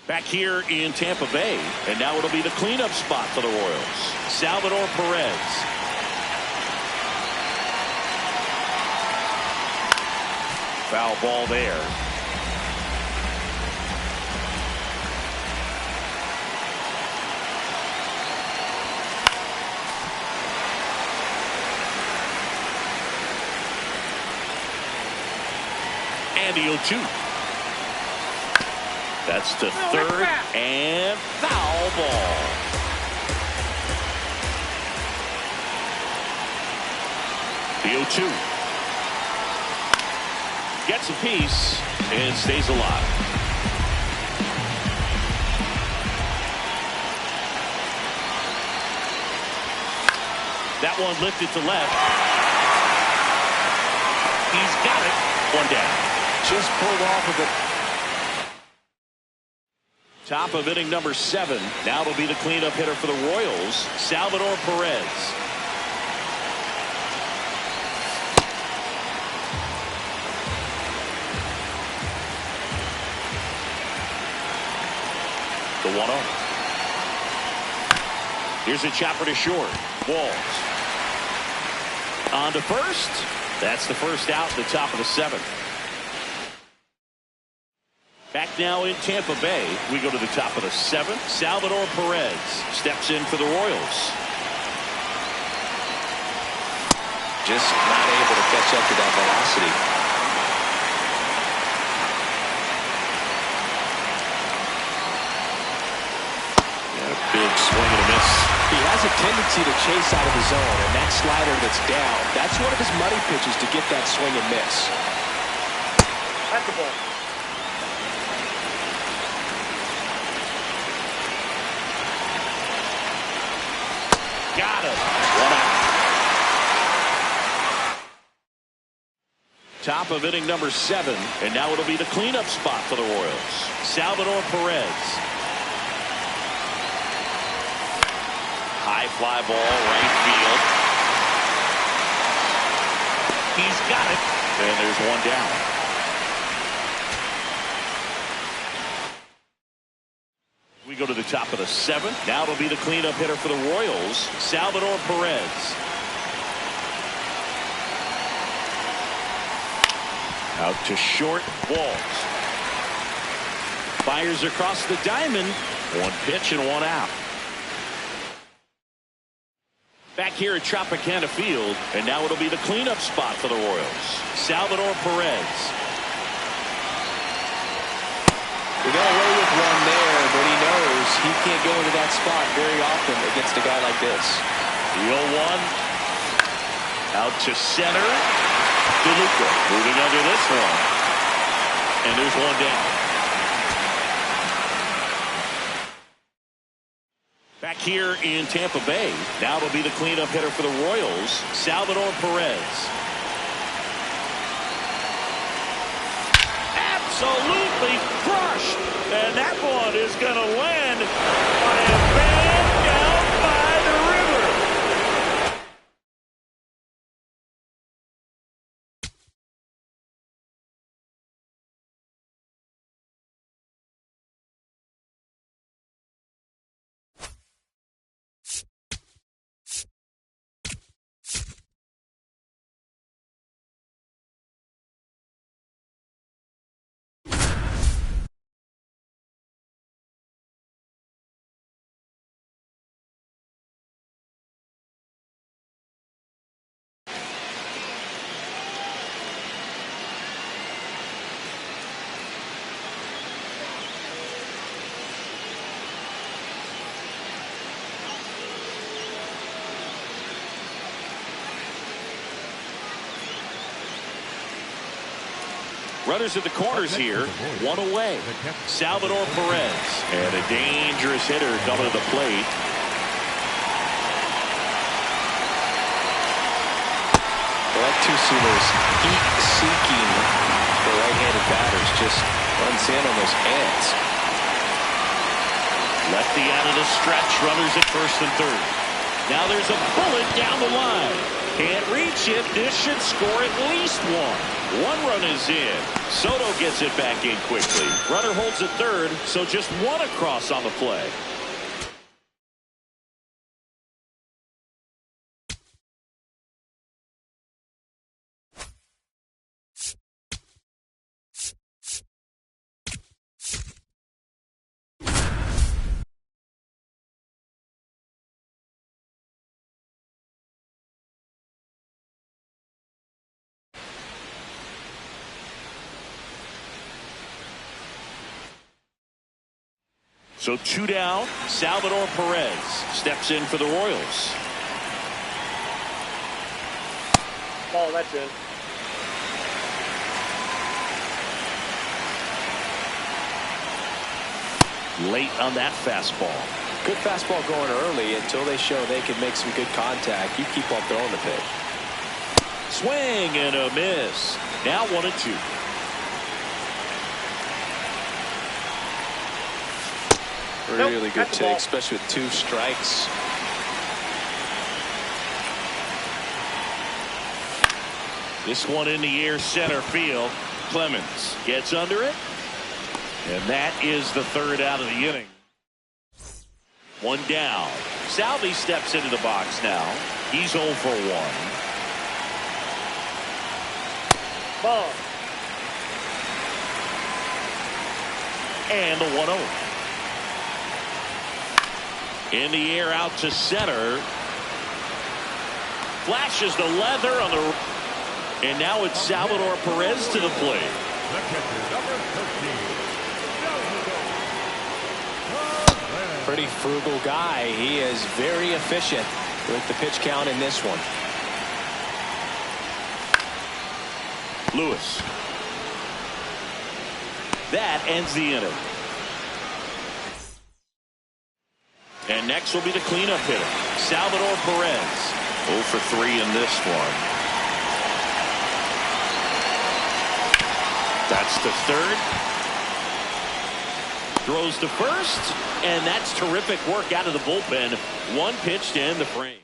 Back here in Tampa Bay, and now it'll be the cleanup spot for the Royals. Salvador Perez. Foul ball there. And the 0-2. That's to third and foul ball. The 0-2. Gets a piece and stays alive. That one lifted to left. He's got it. One down. Just pulled off of it. Top of inning number 7. Now it'll be the cleanup hitter for the Royals, Salvador Perez. The 1-0. Here's a chopper to short. Walls. On to first. That's the first out in the top of the 7th. Back now in Tampa Bay. We go to the top of the 7th. Salvador Perez steps in for the Royals. Just not able to catch up to that velocity. And a big swing and a miss. He has a tendency to chase out of the zone, and that slider that's down, that's one of his money pitches to get that swing and miss. At the ball. Got him. 1 out. Top of inning number 7, and now it'll be the cleanup spot for the Royals. Salvador Perez. High fly ball, right field. He's got it, and there's one down. We go to the top of the 7th. Now it'll be the cleanup hitter for the Royals, Salvador Perez. Out to short, Walls. Fires across the diamond. One pitch and one out. Back here at Tropicana Field, and now it'll be the cleanup spot for the Royals, Salvador Perez. He got away with one there, but he knows he can't go into that spot very often against a guy like this. The 0-1. Out to center. DeLuca moving under this one. And there's one down. Back here in Tampa Bay. Now it'll be the cleanup hitter for the Royals, Salvador Perez. Absolutely crushed. And that one is going to land by a man down by the river. Runners at the corners here. One away. Salvador Perez. And a dangerous hitter coming to the plate. I like to see those heat-seeking for right-handed batters. Just runs in on those hands. Lefty out of the stretch. Runners at first and third. Now there's a bullet down the line. Can't reach it. This should score at least one. One run is in. Soto gets it back in quickly. Runner holds at third, so just one across on the play. So 2 down. Salvador Perez steps in for the Royals. Ball, that's in. Late on that fastball. Good fastball going early until they show they can make some good contact. You keep on throwing the pitch. Swing and a miss. Now 1-2. Really good take, especially with 2 strikes. This one in the air, center field. Clemens gets under it. And that is the 3rd out of the inning. 1 down. Salvi steps into the box now. He's 0 for 1. Ball. And the 1-0. In the air out to center. Flashes the leather on the. And now it's Salvador Perez to the plate. Pretty frugal guy. He is very efficient with the pitch count in this one. Lewis. That ends the inning. And next will be the cleanup hitter, Salvador Perez. 0 for 3 in this one. That's to third. Throws to first. And that's terrific work out of the bullpen. 1 pitch to end the frame.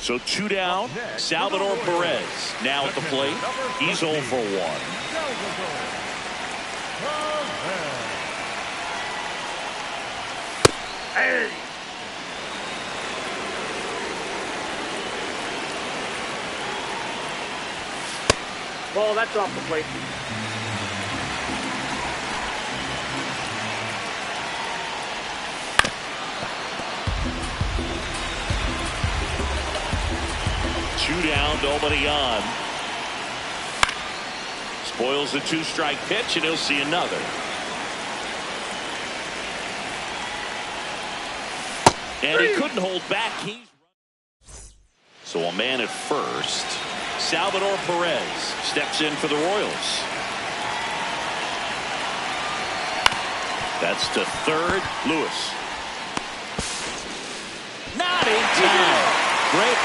So 2 down. Salvador Perez now at the plate. He's 0 for 1. Hey. Ball, that's off the plate. Two down, nobody on. Spoils the 2-strike pitch, and he'll see another. And he couldn't hold back. So a man at first. Salvador Perez steps in for the Royals. That's to third. Lewis. Not in time. Great.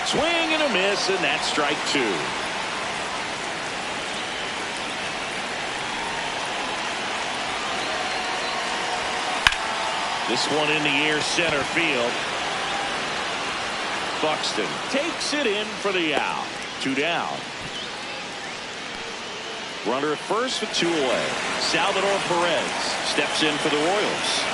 Swing and a miss, and that's strike 2. This one in the air, center field. Buxton takes it in for the out. 2 down. Runner at first with 2 away. Salvador Perez steps in for the Royals.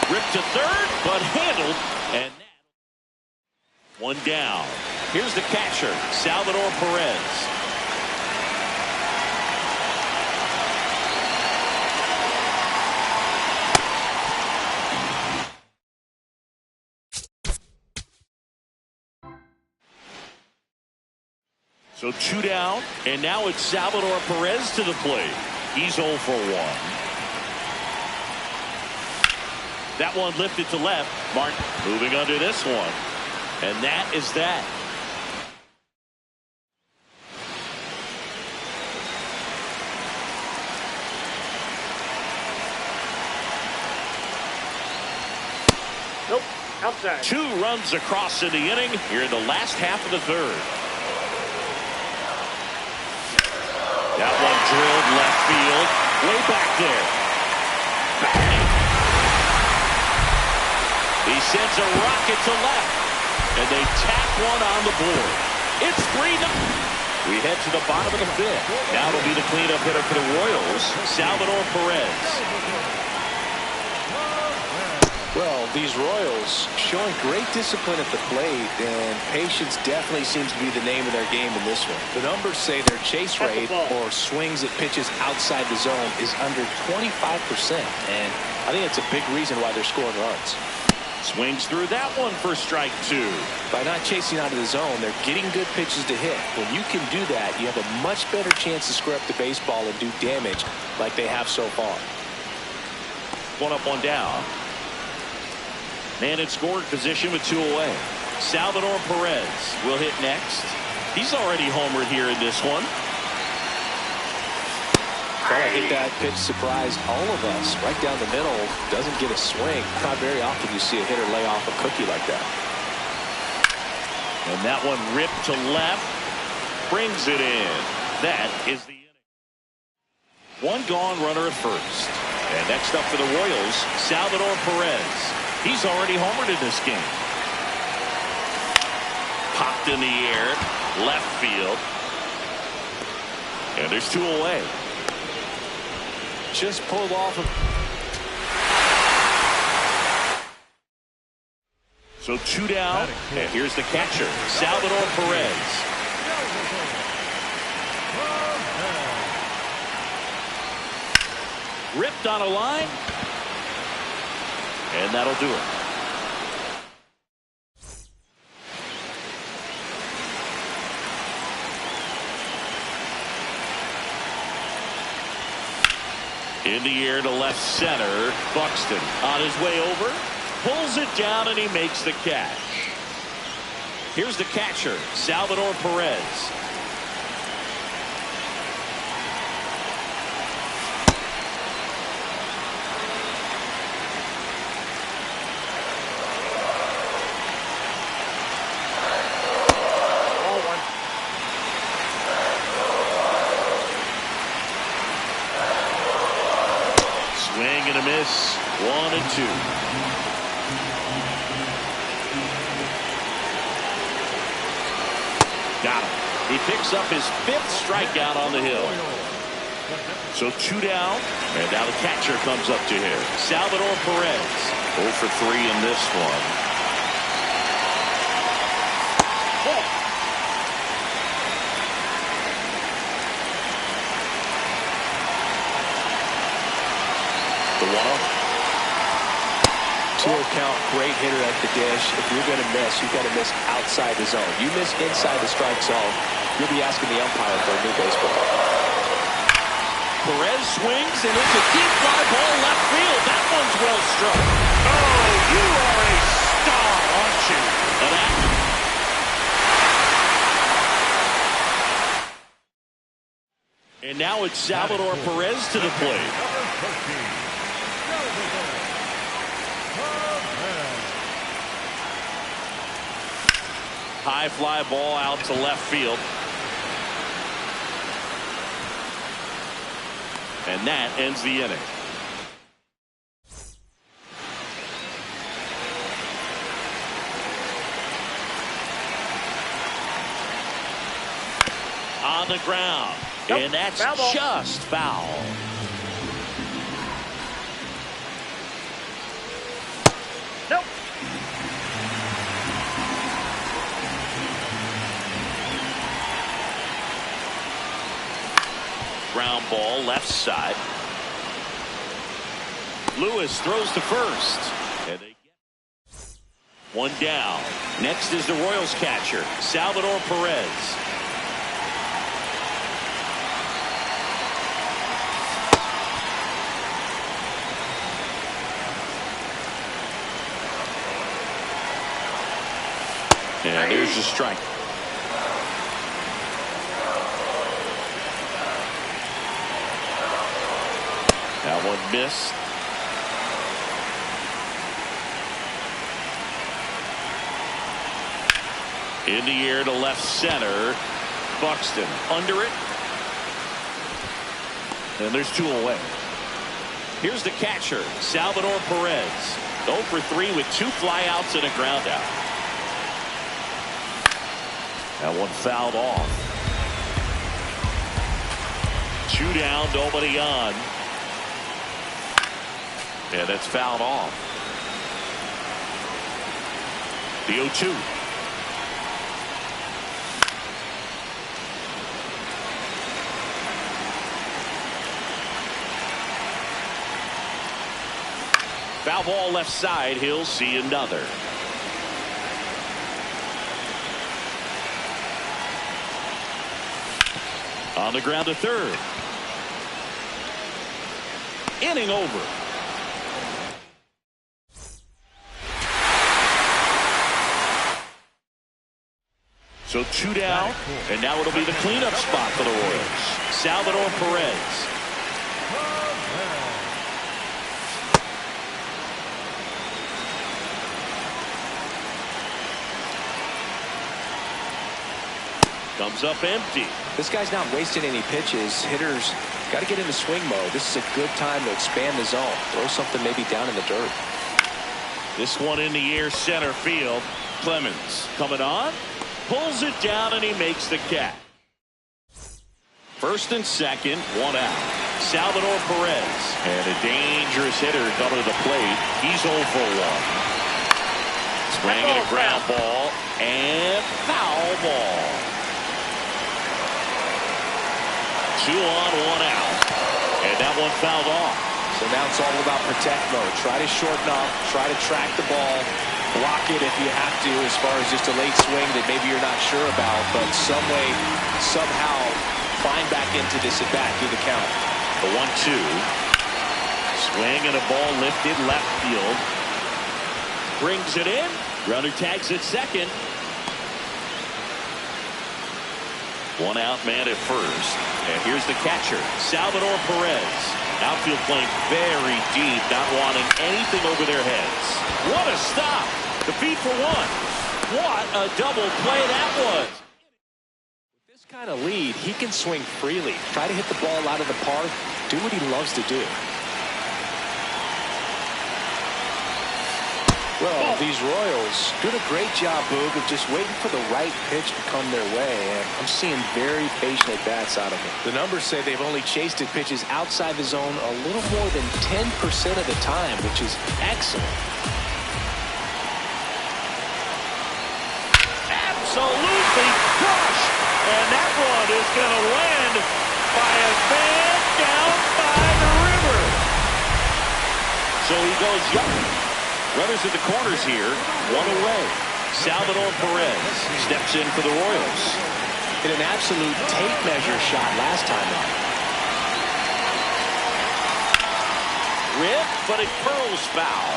Ripped to third, but handled, and 1 down. Here's the catcher, Salvador Perez. So 2 down, and now it's Salvador Perez to the plate. He's 0 for 1. That one lifted to left. Martin moving under this one. And that is that. Nope. Outside. 2 runs across in the inning here in the last half of the third. That one drilled left field. Way back there. Bang. He sends a rocket to left. And they tack one on the board. It's 3-0. We head to the bottom of the 5th. Now it'll be the cleanup hitter for the Royals, Salvador Perez. Well, these Royals showing great discipline at the plate, and patience definitely seems to be the name of their game in this one. The numbers say their chase rate or swings at pitches outside the zone is under 25%, and I think it's a big reason why they're scoring runs. Swings through that one for strike 2. By not chasing out of the zone, they're getting good pitches to hit. When you can do that, you have a much better chance to square up the baseball and do damage like they have so far. 1 up, 1 down. Man in scoring position with 2 away. Salvador Perez will hit next. He's already homered here in this one. Well, I think that pitch surprised all of us. Right down the middle, doesn't get a swing. Not very often you see a hitter lay off a cookie like that. And that one ripped to left. Brings it in. That is the inning. 1 gone, runner at first. And next up for the Royals, Salvador Perez. He's already homered in this game. Popped in the air, left field. And there's 2 away. Just pulled off. So 2 down, and here's the catcher, Salvador Perez. Ripped on a line, and that'll do it. In the air to left center. Buxton on his way over. Pulls it down and he makes the catch. Here's the catcher, Salvador Perez. Swing and a miss. 1 and 2. Got him. He picks up his 5th strikeout on the hill. So 2 down, and now the catcher comes up to him. Salvador Perez. 0 for 3 in this one. The 1-0. 2-0 count, great hitter at the dish. If you're going to miss, you've got to miss outside the zone. You miss inside the strike zone, you'll be asking the umpire for a new baseball. Perez swings, and it's a deep fly ball left field. That one's well struck. Oh, you are a star, aren't you? And now it's Salvador Perez to the plate. high fly ball out to left field. And that ends the inning. On the ground. Nope. And that's Foul ball. just foul. Nope. Ground ball left side. Lewis throws to first. And they get one down. Next is the Royals catcher, Salvador Perez. And there's a strike. That one missed. In the air to left center. Buxton under it. And there's two away. Here's the catcher, Salvador Perez. 0 for 3 with 2 flyouts and a ground out. That one fouled off. 2 down, nobody on. And that's fouled off. The 0-2. Foul ball left side. He'll see another. On the ground to third. Inning over. So 2 down, and now it'll be the cleanup spot for the Royals. Salvador Perez. Comes up empty. This guy's not wasting any pitches. Hitters got to get into swing mode. This is a good time to expand the zone. Throw something maybe down in the dirt. This one in the air center field. Clemens coming on. Pulls it down and he makes the catch. First and second, 1 out. Salvador Perez. And a dangerous hitter coming to the plate. He's 0 for 1. Swinging a ground ball and foul ball. 2 on, 1 out. And that one fouled off. So now it's all about protect mode. Try to shorten up. Try to track the ball. Block it if you have to, as far as just a late swing that maybe you're not sure about. But some way, somehow, find back into this at bat through the count. The 1-2. Swing and a ball lifted left field. Brings it in. Runner tags at second. 1 out, man at first. And here's the catcher, Salvador Perez. Outfield playing very deep, not wanting anything over their heads. What a stop. The feed for 1. What a double play that was. With this kind of lead, he can swing freely. Try to hit the ball out of the park. Do what he loves to do. Well, these Royals doing a great job, Boog, of just waiting for the right pitch to come their way. And I'm seeing very patient at-bats out of them. The numbers say they've only chased at pitches outside the zone a little more than 10% of the time, which is excellent. Absolutely crushed. And that one is going to land by a fan down by the river. So he goes young. Runners at the corners here, 1 away. Salvador Perez steps in for the Royals. Hit an absolute tape measure shot last time out. Rip, but it curls foul.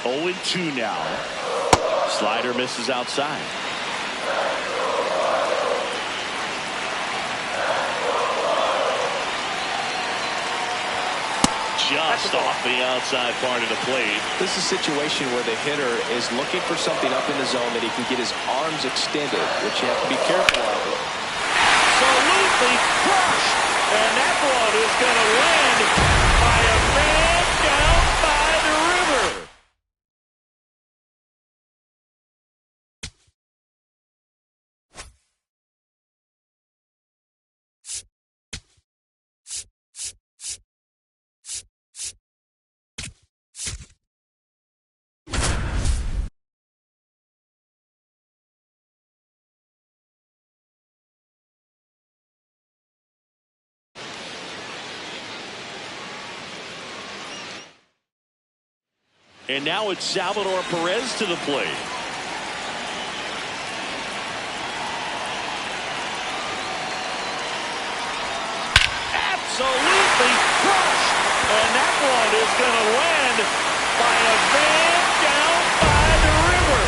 Oh, 0-2 now. Slider misses outside. just off the outside part of the plate. This is a situation where the hitter is looking for something up in the zone that he can get his arms extended, which you have to be careful of. Absolutely crushed. And that one is going to land by a man down by the river. And now it's Salvador Perez to the plate. Absolutely crushed. And that one is going to land by a man down by the river.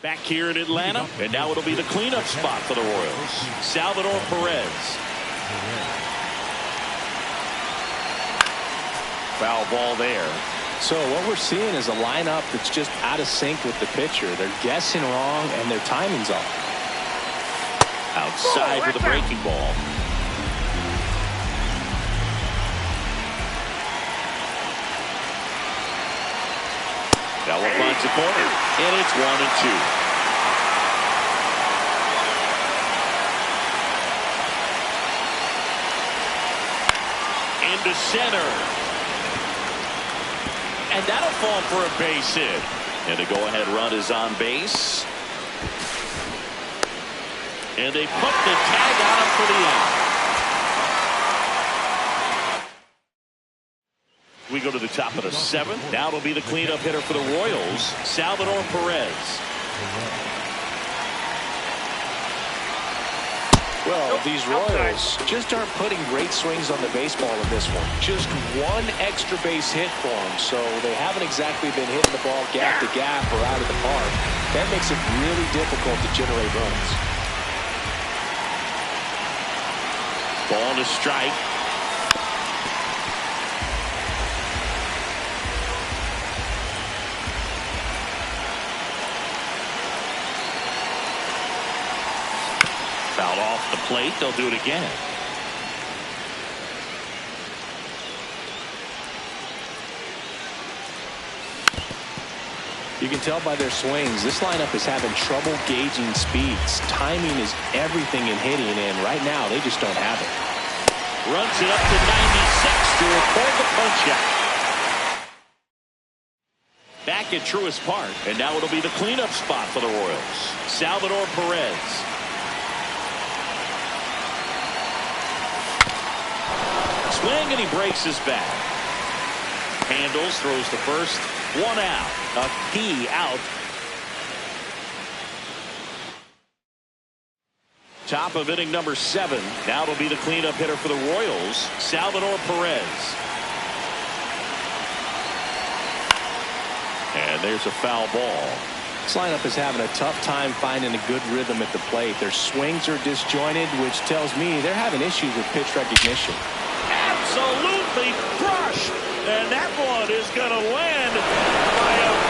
Back here in Atlanta, and now it'll be the cleanup spot for the Royals. Salvador Perez. Foul ball there. So what we're seeing is a lineup that's just out of sync with the pitcher. They're guessing wrong, and their timing's off. Outside with a breaking ball. That one finds the corner, and it's 1-2. Into center. And that'll fall for a base hit. And a go-ahead run is on base. And they put the tag on him for the out. We go to the top of the 7th. Now it'll be the cleanup hitter for the Royals, Salvador Perez. Well, these Royals just aren't putting great swings on the baseball in this one. Just one extra base hit for them, so they haven't exactly been hitting the ball gap to gap or out of the park. That makes it really difficult to generate runs. Ball to strike. Fouled off the plate. They'll do it again. You can tell by their swings, this lineup is having trouble gauging speeds. Timing is everything in hitting, and right now they just don't have it. Runs it up to 96 to record the punch-out. Back at Truist Park, and now it'll be the cleanup spot for the Royals. Salvador Perez. Swing, and he breaks his back. Handles, throws to first. 1 out. A key out. Top of inning number 7. Now it'll be the cleanup hitter for the Royals, Salvador Perez. And there's a foul ball. This lineup is having a tough time finding a good rhythm at the plate. Their swings are disjointed, which tells me they're having issues with pitch recognition. Absolutely crushed. And that one is going to land by a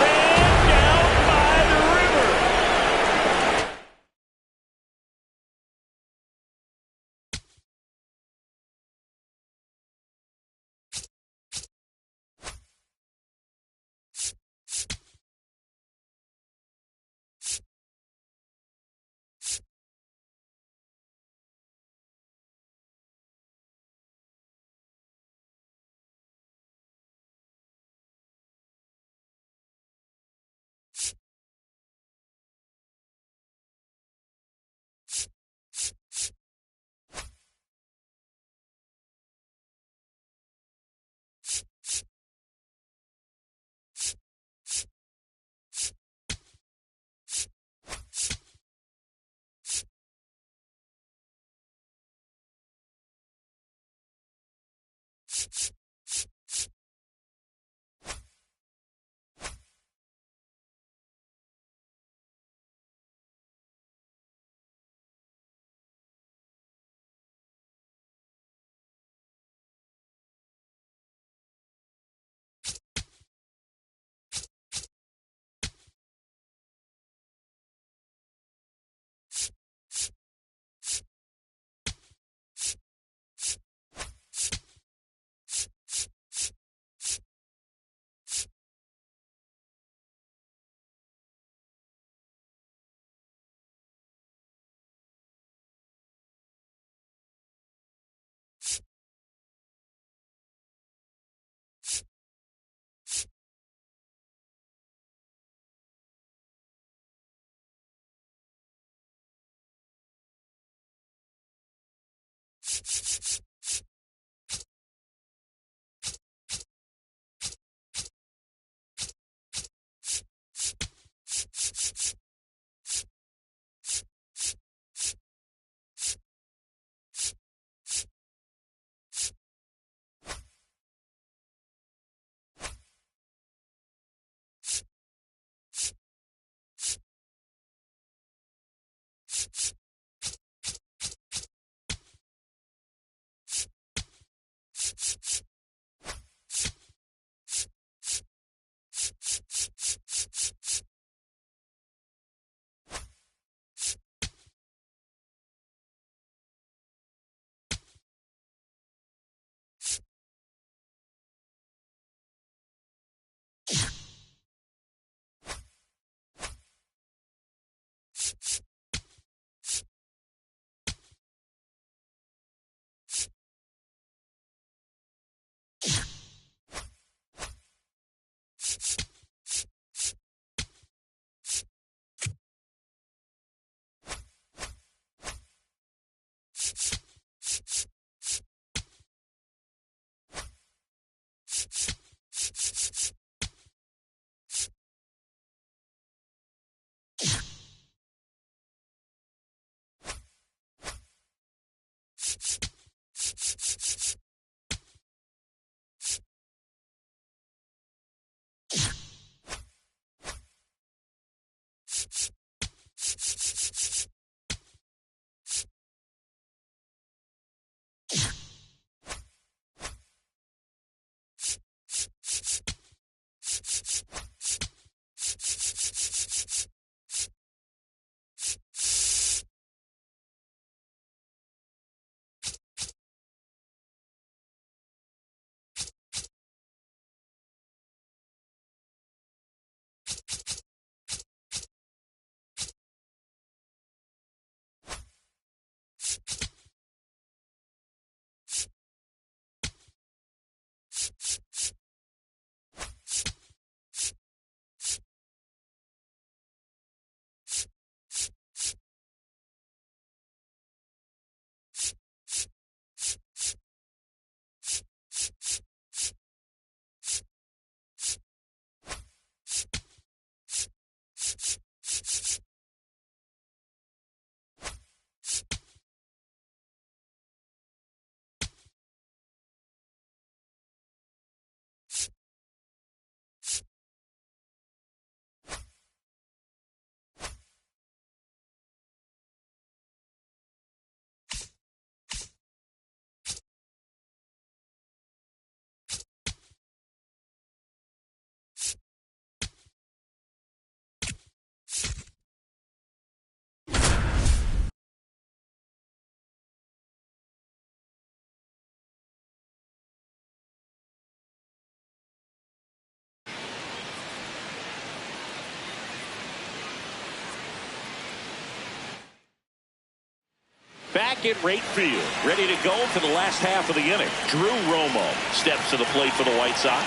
Back at right field, ready to go for the last half of the inning. Drew Romo steps to the plate for the White Sox.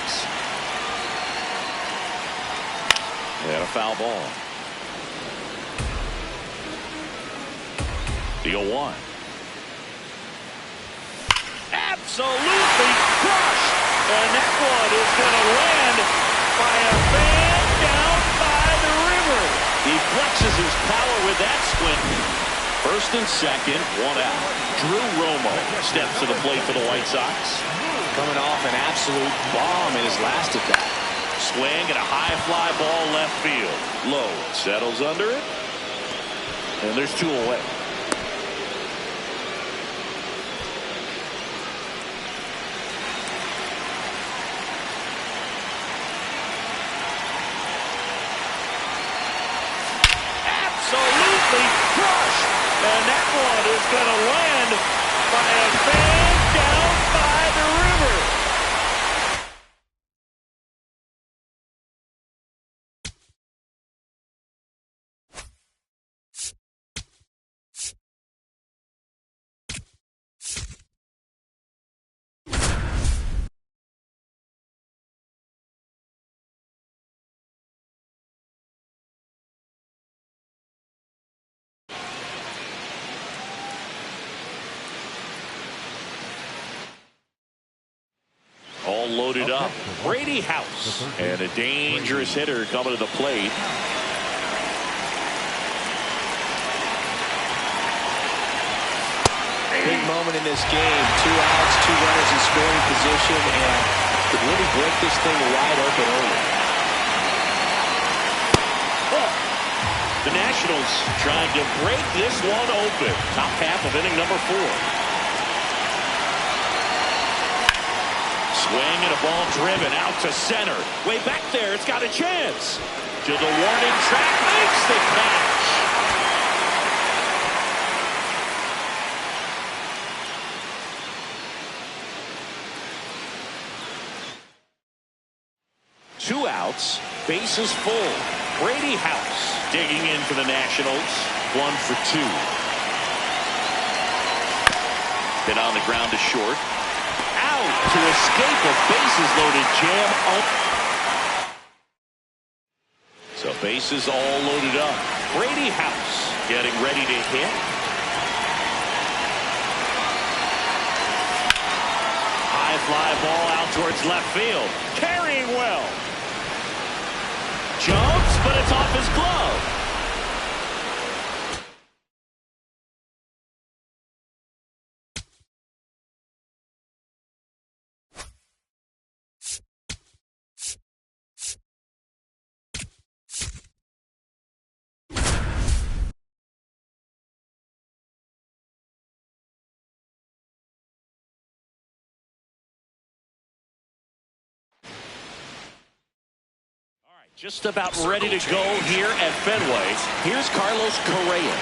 And a foul ball. The 0-1. Absolutely crushed. And that one is going to land by a fan down by the river. He flexes his power with that squint. First and second, one out. Drew Romo steps to the plate for the White Sox. Coming off an absolute bomb in his last at bat. Swing and a high fly ball left field. Low settles under it. And there's two away. Absolutely crushed. And that one is going to land by a fan down by the river. All loaded up. Brady House. And a dangerous hitter coming to the plate. Big moment in this game. 2 outs, 2 runners in scoring position, and could really break this thing wide open early. The Nationals trying to break this one open. Top half of inning number 4. Swing and a ball driven out to center. Way back there, it's got a chance. To the warning track, makes the catch. Two outs, bases full. Brady House digging in for the Nationals. 1 for 2. Hit on the ground to short. Out to escape a bases loaded jam. So bases all loaded up. Brady House getting ready to hit. High fly ball out towards left field. Carrying well. Jumps, but it's off his glove. Just about ready to go here at Fenway. Here's Carlos Correa.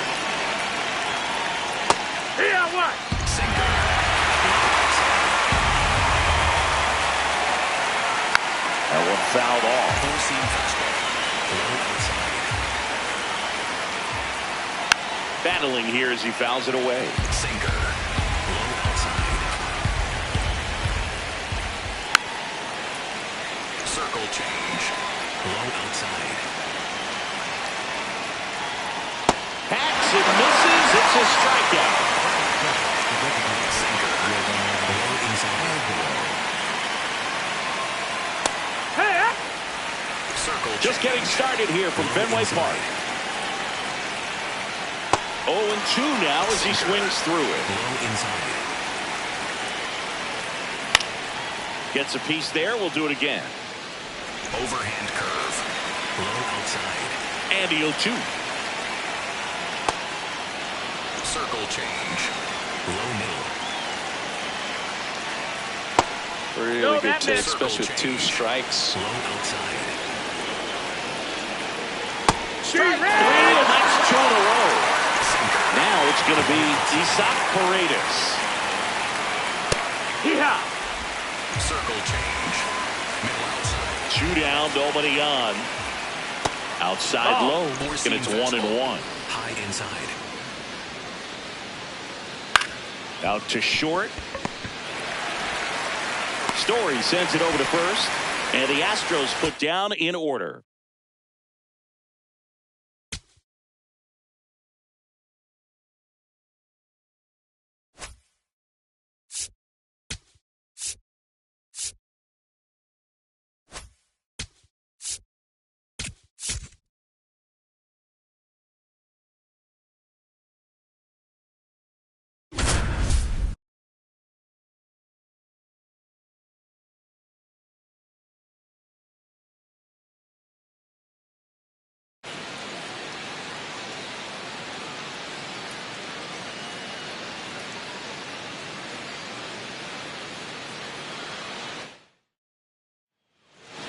Yeah, what? That one fouled off. Battling here as he fouls it away. Sinker. Low outside. Circle change. Low outside. Hacks and misses. It's a strikeout. Sinker. Low inside. Hey! Circle Just change. getting started here from Fenway Park. 0-2 now as he swings through it. Low inside. Gets a piece there. We'll do it again. Overhand curve. Low outside. And he'll 2. Circle change. Low middle. Really No, good that take, missed. especially with 2 strikes. Low outside. Strike 3, and that's 2 in a row. Now it's going to be Isaac Paredes. Yeah. Circle change. Middle outside. 2 down, nobody on. Outside low, and it's 1-1. High inside. Out to short. Story sends it over to first, and the Astros put down in order.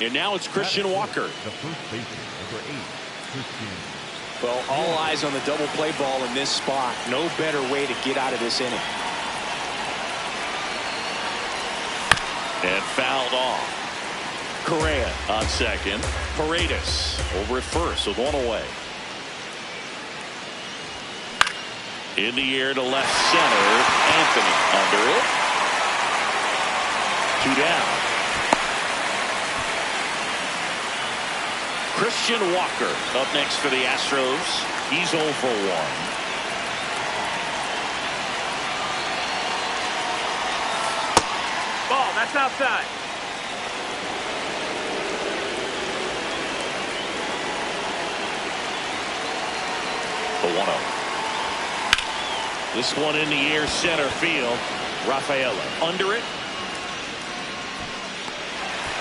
And now it's Christian Walker. The first baseman, number 8, Christian. Well, all eyes on the double play ball in this spot. No better way to get out of this inning. And fouled off. Correa on second. Paredes over at first with 1 away. In the air to left center. Anthony under it. 2 down. Christian Walker up next for the Astros. He's 0 for 1. Ball, that's outside. The 1-0. This one in the air center field. Rafaela under it.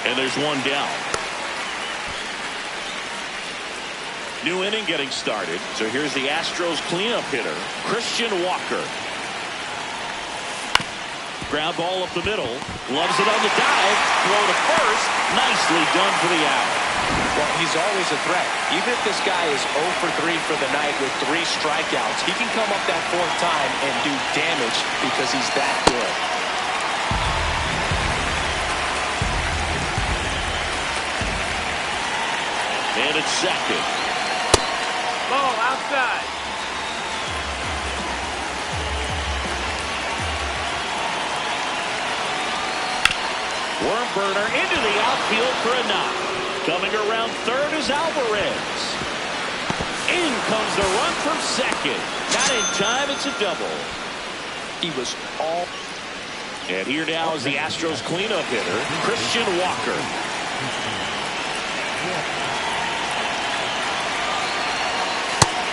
And there's 1 down. New inning getting started. So here's the Astros cleanup hitter, Christian Walker. Ground ball up the middle. Loves it on the dive. Throw to first. Nicely done for the out. Well, he's always a threat. Even if this guy is 0 for 3 for the night with 3 strikeouts, he can come up that 4th time and do damage because he's that good. And it's second. Ball, outside. Worm burner into the outfield for a knock. Coming around third is Alvarez. In comes the run from second. Not in time, it's a double. He was all. And here now is the Astros cleanup hitter, Christian Walker.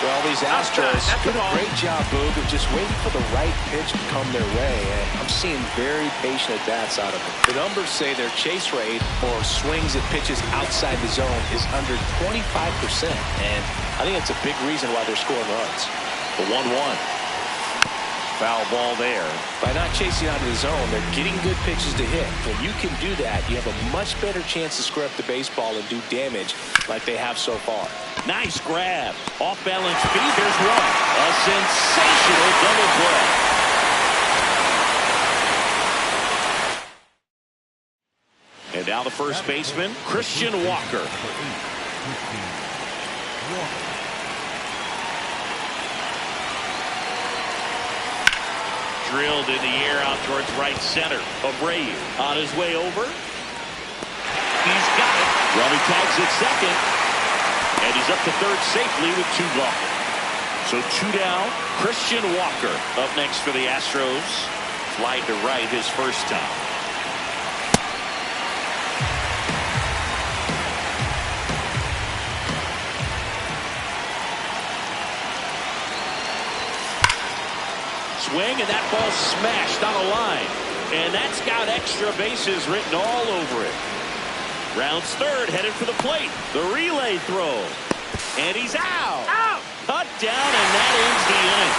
Well, these Astros did a great job, Boog, of just waiting for the right pitch to come their way. And I'm seeing very patient at-bats out of them. The numbers say their chase rate or swings at pitches outside the zone is under 25%. And I think it's a big reason why they're scoring runs. The 1-1. Foul ball there. By not chasing out of the zone, they're getting good pitches to hit. When you can do that, you have a much better chance to square up the baseball and do damage like they have so far. Nice grab. Off balance feed. There's one. A sensational double play. And now the first baseman, Christian Walker. Drilled in the air out towards right center. Abreu on his way over. He's got it. Rummy tags at second. And he's up to third safely with 2 gone. So 2 down. Christian Walker up next for the Astros. Flied to right his first time. Swing, and that ball smashed on a line. And that's got extra bases written all over it. Rounds third, headed for the plate. The relay throw. And he's out. Out. Cut down, and that ends the inning.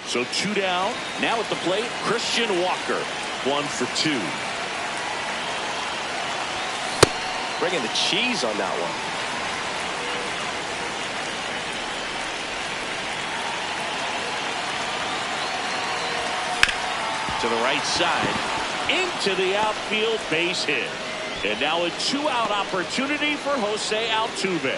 So 2 down. Now at the plate, Christian Walker. 1 for 2. Bringing the cheese on that one. To the right side, into the outfield, base hit. And now a 2-out opportunity for Jose Altuve.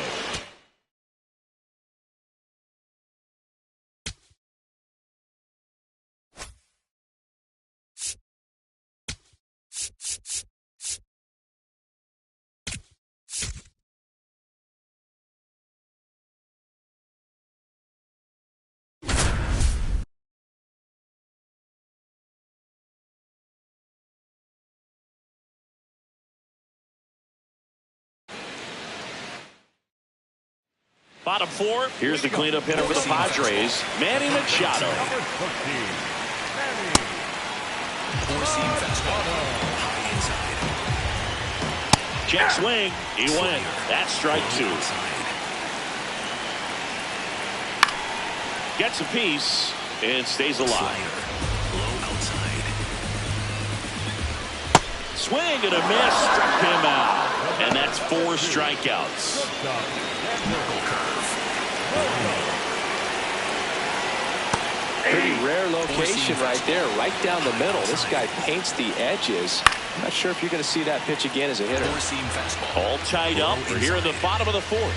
Bottom 4. Here's the cleanup hitter for the Padres, Manny Machado. Number 13, Manny. Four-seam fastball. High inside. Check swing. He went. That's strike 2. Gets a piece and stays alive. Low outside. Swing and a miss. Struck him out. And that's 4 strikeouts. Knuckle curve. Pretty rare location right there, right down the middle. This guy paints the edges. I'm not sure if you're going to see that pitch again as a hitter. Four-seam fastball. All tied up. We're here in the bottom of the 4th.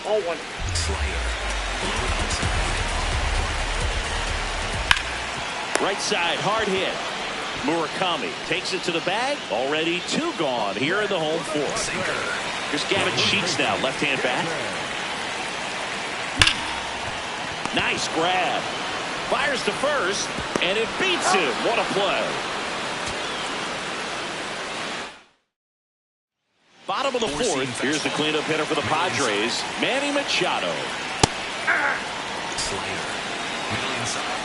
Oh, one. Slider. Low outside. Right side, hard hit. Murakami takes it to the bag. Already 2 gone here in the home 4th. Sinker. Here's Gavin Sheets now, left-hand bat. Nice grab. Fires to first, and it beats him. What a play. Bottom of the 4th. Here's the cleanup hitter for the Padres, Manny Machado. Slider. Middle inside.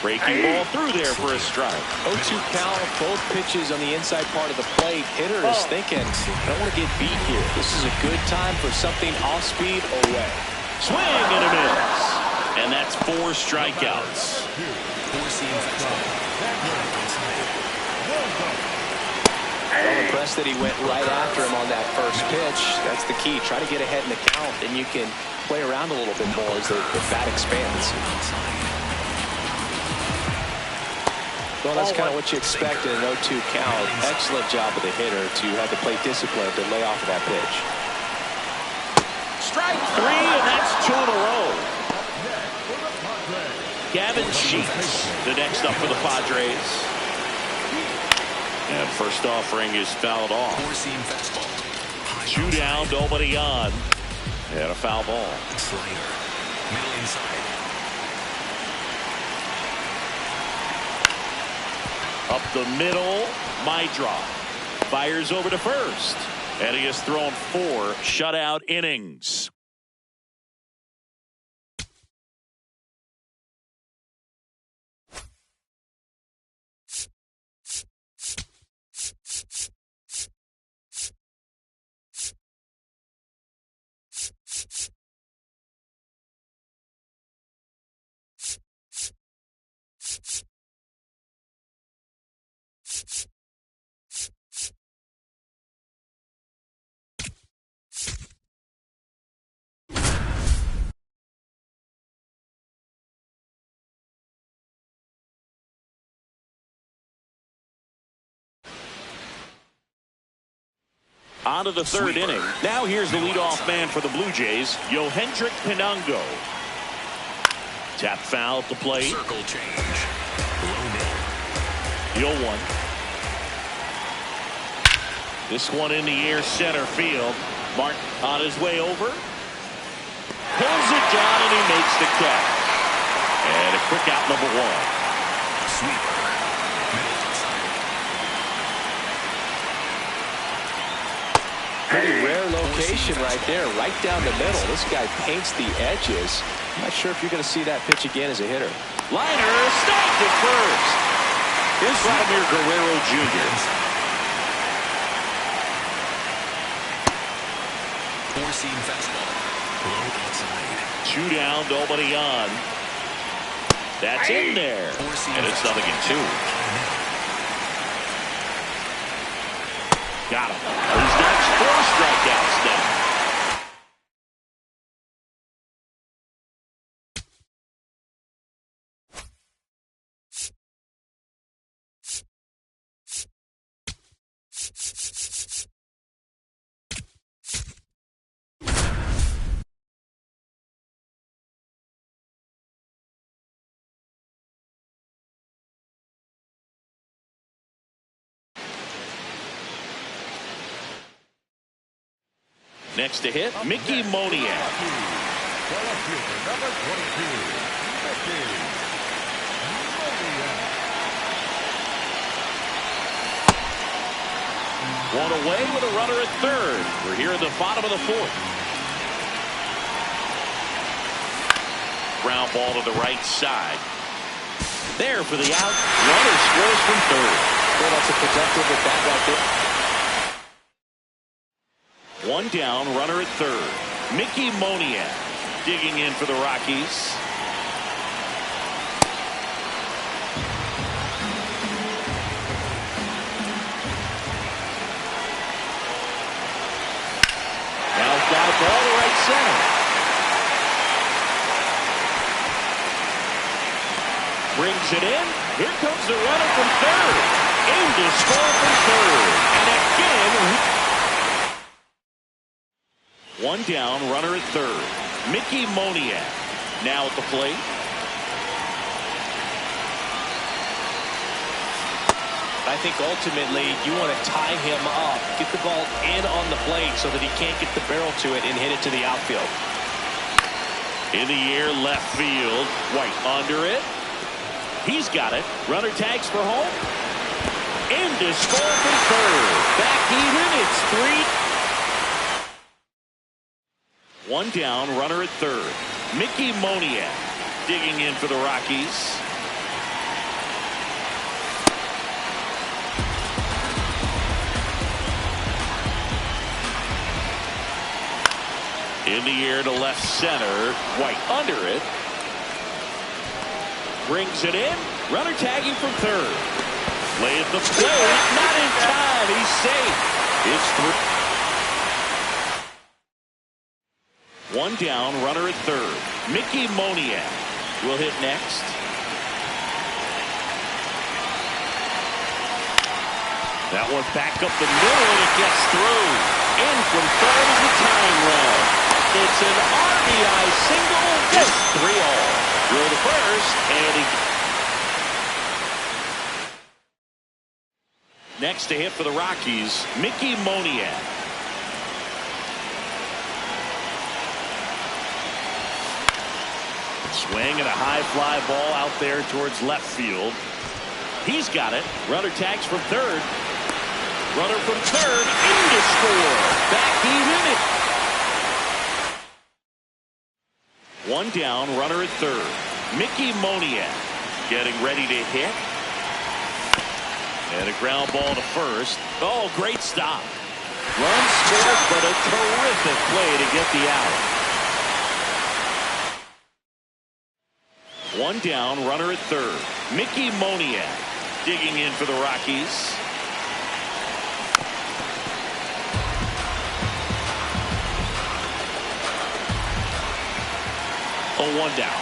Breaking ball through there for a strike. 0-2 count, both pitches on the inside part of the plate. Hitter is thinking, I don't want to get beat here. This is a good time for something off speed away. Swing and a miss. And that's 4 strikeouts. Four-seam fastball. Well, impressed that he went right after him on that first pitch. That's the key. Try to get ahead in the count, and you can play around a little bit more as the bat expands. Well, that's kind of what you expect in an 0-2 count. Excellent job of the hitter to have the plate discipline to lay off of that pitch. Strike 3, and that's 2 in a row. Gavin Sheets, the next up for the Padres. And first offering is fouled off. Four-seam fastball. 2 down, nobody on. And a foul ball. Slider. Middle inside. Up the middle, my drop. Fires over to first. And he has thrown 4 shutout innings. On to the third inning. Now here's the leadoff man for the Blue Jays, Yohendrick Pinango. Tap foul at the plate. Circle change. Low nil. The 0-1. This one in the air, center field. Martin on his way over. Pulls it down and he makes the catch. And a quick out, number 1. Sweeper. Middle inside. Pretty rare location right there, right down the middle. This guy paints the edges. I'm not sure if you're going to see that pitch again as a hitter. Liner snagged at first. Here's Vladimir Guerrero Jr. Four-seam fastball. Low outside. 2 down, nobody on. That's in there. And it's 0-2. Got him. He's next 4 strikeouts now. Next to hit, Mickey Moniak. Number 22, Mickey Moniak. One away with a runner at third. We're here in the bottom of the 4th. Ground ball to the right side. There for the out. Runner scores from third. Well, that's a productive at bat right there. 1 down, runner at third. Mickey Moniak digging in for the Rockies. Now got a ball to right center. Brings it in. Here comes the runner from third. Aimed to score from third. And again, 1 down, runner at third. Mickey Moniak now at the plate. I think ultimately you want to tie him up, get the ball in on the plate so that he can't get the barrel to it and hit it to the outfield. In the air, left field. White under it. He's got it. Runner tags for home. In to score from third. Back even. It's 3. 1 down, runner at third. Mickey Moniak digging in for the Rockies. In the air to left center. White under it. Brings it in. Runner tagging from third. Lay at the plate. Not in time. He's safe. It's 3. 1 down, runner at third. Mickey Moniak will hit next. That one back up the middle and it gets through. In from third is the tying run. It's an RBI single. It's 3-all. Throw to first and he... Next to hit for the Rockies, Mickey Moniak. Swing and a high fly ball out there towards left field. He's got it. Runner tags from third. Runner from third in to score. Back even. 1 down, runner at third. Mickey Moniak getting ready to hit. And a ground ball to first. Oh, great stop. Run scored, but a terrific play to get the out. 1 down, runner at third. Mickey Moniak digging in for the Rockies. Oh, 1 down.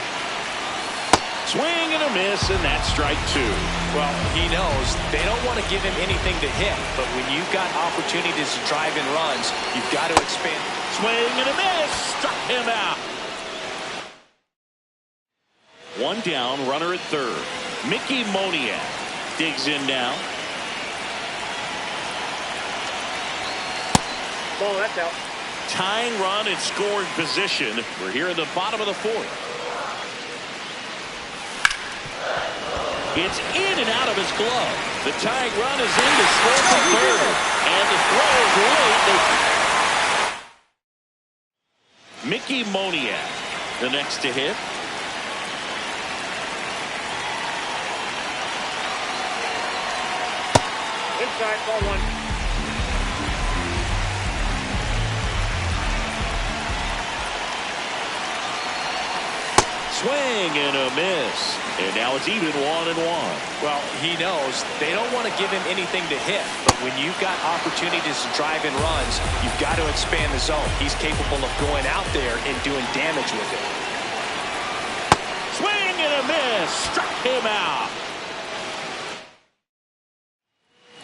Swing and a miss, and that's strike two. Well, he knows they don't want to give him anything to hit, but when you've got opportunities to drive in runs, you've got to expand. Swing and a miss, struck him out. One down, runner at third. Mickey Moniak digs in now. Ball, that's out. Tying run in scoring position. We're here in the bottom of the fourth. It's in and out of his glove. The tying run is in to score from third. And the throw is late. Mickey Moniak, the next to hit. Inside, ball one. Swing and a miss. And now it's even 1-1. Well, he knows they don't want to give him anything to hit, but when you've got opportunities to drive in runs, you've got to expand the zone. He's capable of going out there and doing damage with it. Swing and a miss. Struck him out.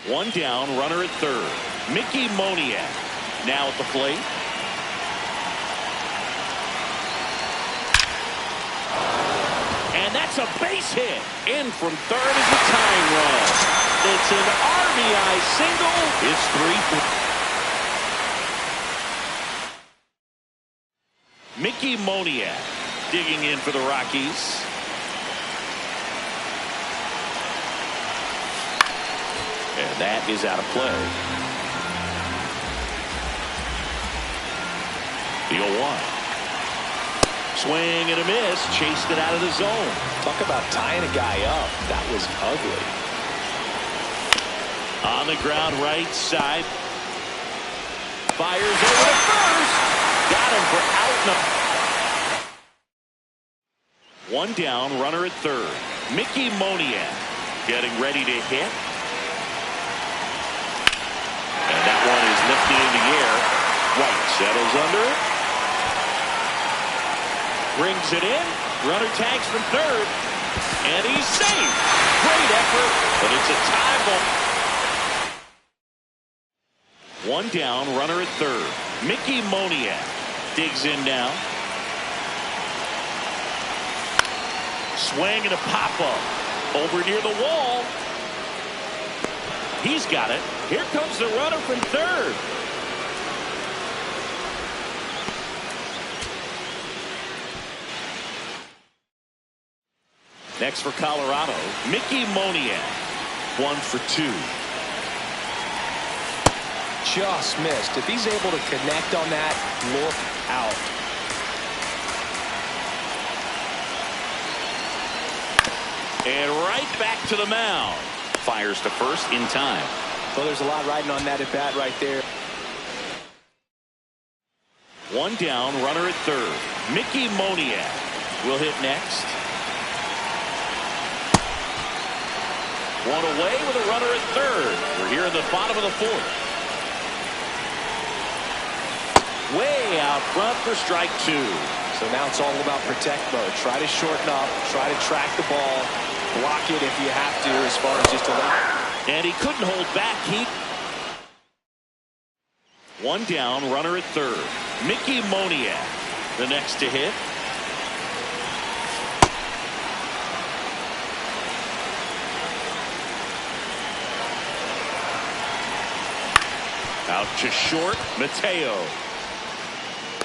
One down, runner at third. Mickey Moniak now at the plate. And that's a base hit. In from third is the tying run. It's an RBI single. It's 3-4. Mickey Moniak digging in for the Rockies. And that is out of play. The 0-1. Swing and a miss. Chased it out of the zone. Talk about tying a guy up. That was ugly. On the ground, right side. Fires over to first. Got him for out. One down, runner at third. Mickey Moniak getting ready to hit. And that one is lifted in the air. White settles under it. Brings it in. Runner tags from third. And he's safe. Great effort. But it's a tie ball. One down. Runner at third. Mickey Moniak digs in now. Swing and a pop-up. Over near the wall. He's got it. Here comes the runner from third. Next for Colorado, Mickey Moniak, 1 for 2. Just missed. If he's able to connect on that, look out. And right back to the mound. Fires to first in time. Well, there's a lot riding on that at bat right there. One down, runner at third. Mickey Moniak will hit next. One away with a runner at third. We're here in the bottom of the fourth. Way out front for strike two. So now it's all about protect mode. Try to shorten up. Try to track the ball. Block it if you have to as far as just a... And he couldn't hold back. One down, runner at third. Mickey Moniak, the next to hit. Out to short, Mateo.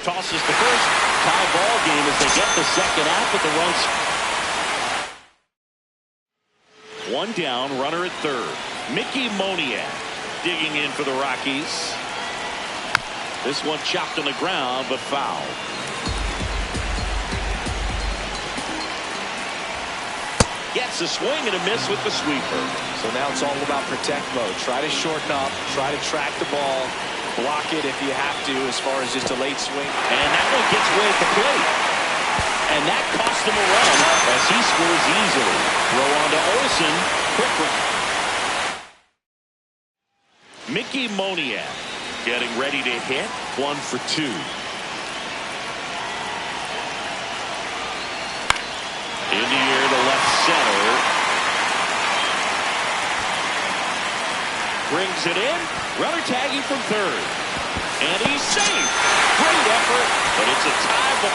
Tosses to first. Tie ball game as they get the second out, but the runs. One down, runner at third. Mickey Moniak digging in for the Rockies. This one chopped on the ground, but foul. Gets a swing and a miss with the sweeper. So now it's all about protect mode. Try to shorten up. Try to track the ball. Block it if you have to as far as just a late swing. And that one gets way at the plate. And that cost him a run as he scores easily. Throw on to Olsen. Quick run. Mickey Moniak getting ready to hit. 1 for 2. In the air to left Brings it in. Runner tagging from third. And he's safe. Great effort, but it's a tie ball.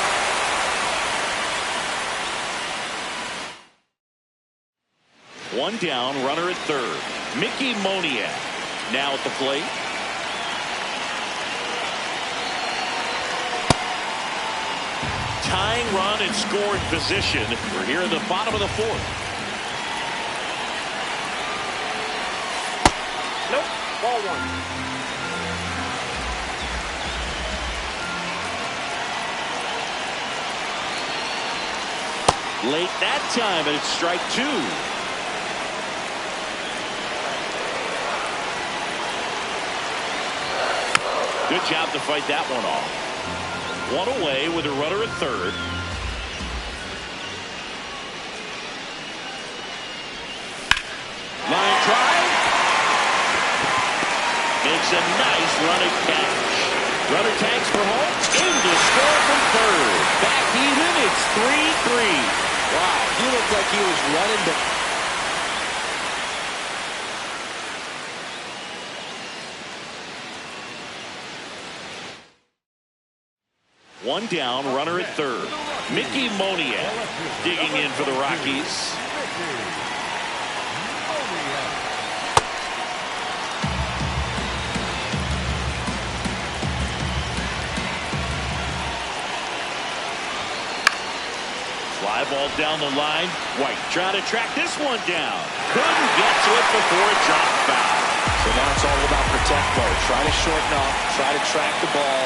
One down, runner at third. Mickey Moniak now at the plate. Tying run and scoring position. We're here in the bottom of the fourth. Nope. Ball one. Late that time, and it's strike two. Good job to fight that one off. One away with a runner at third. Line drive. Makes a nice running catch. Runner tags for home. In to score from third. Back even. It's 3-3. Wow, he looked like he was running the... One down, runner at third. Mickey Moniak digging in for the Rockies. Fly ball down the line. White trying to track this one down. Couldn't get to it before it dropped foul. So now it's all about protect mode. Try to shorten up, try to track the ball,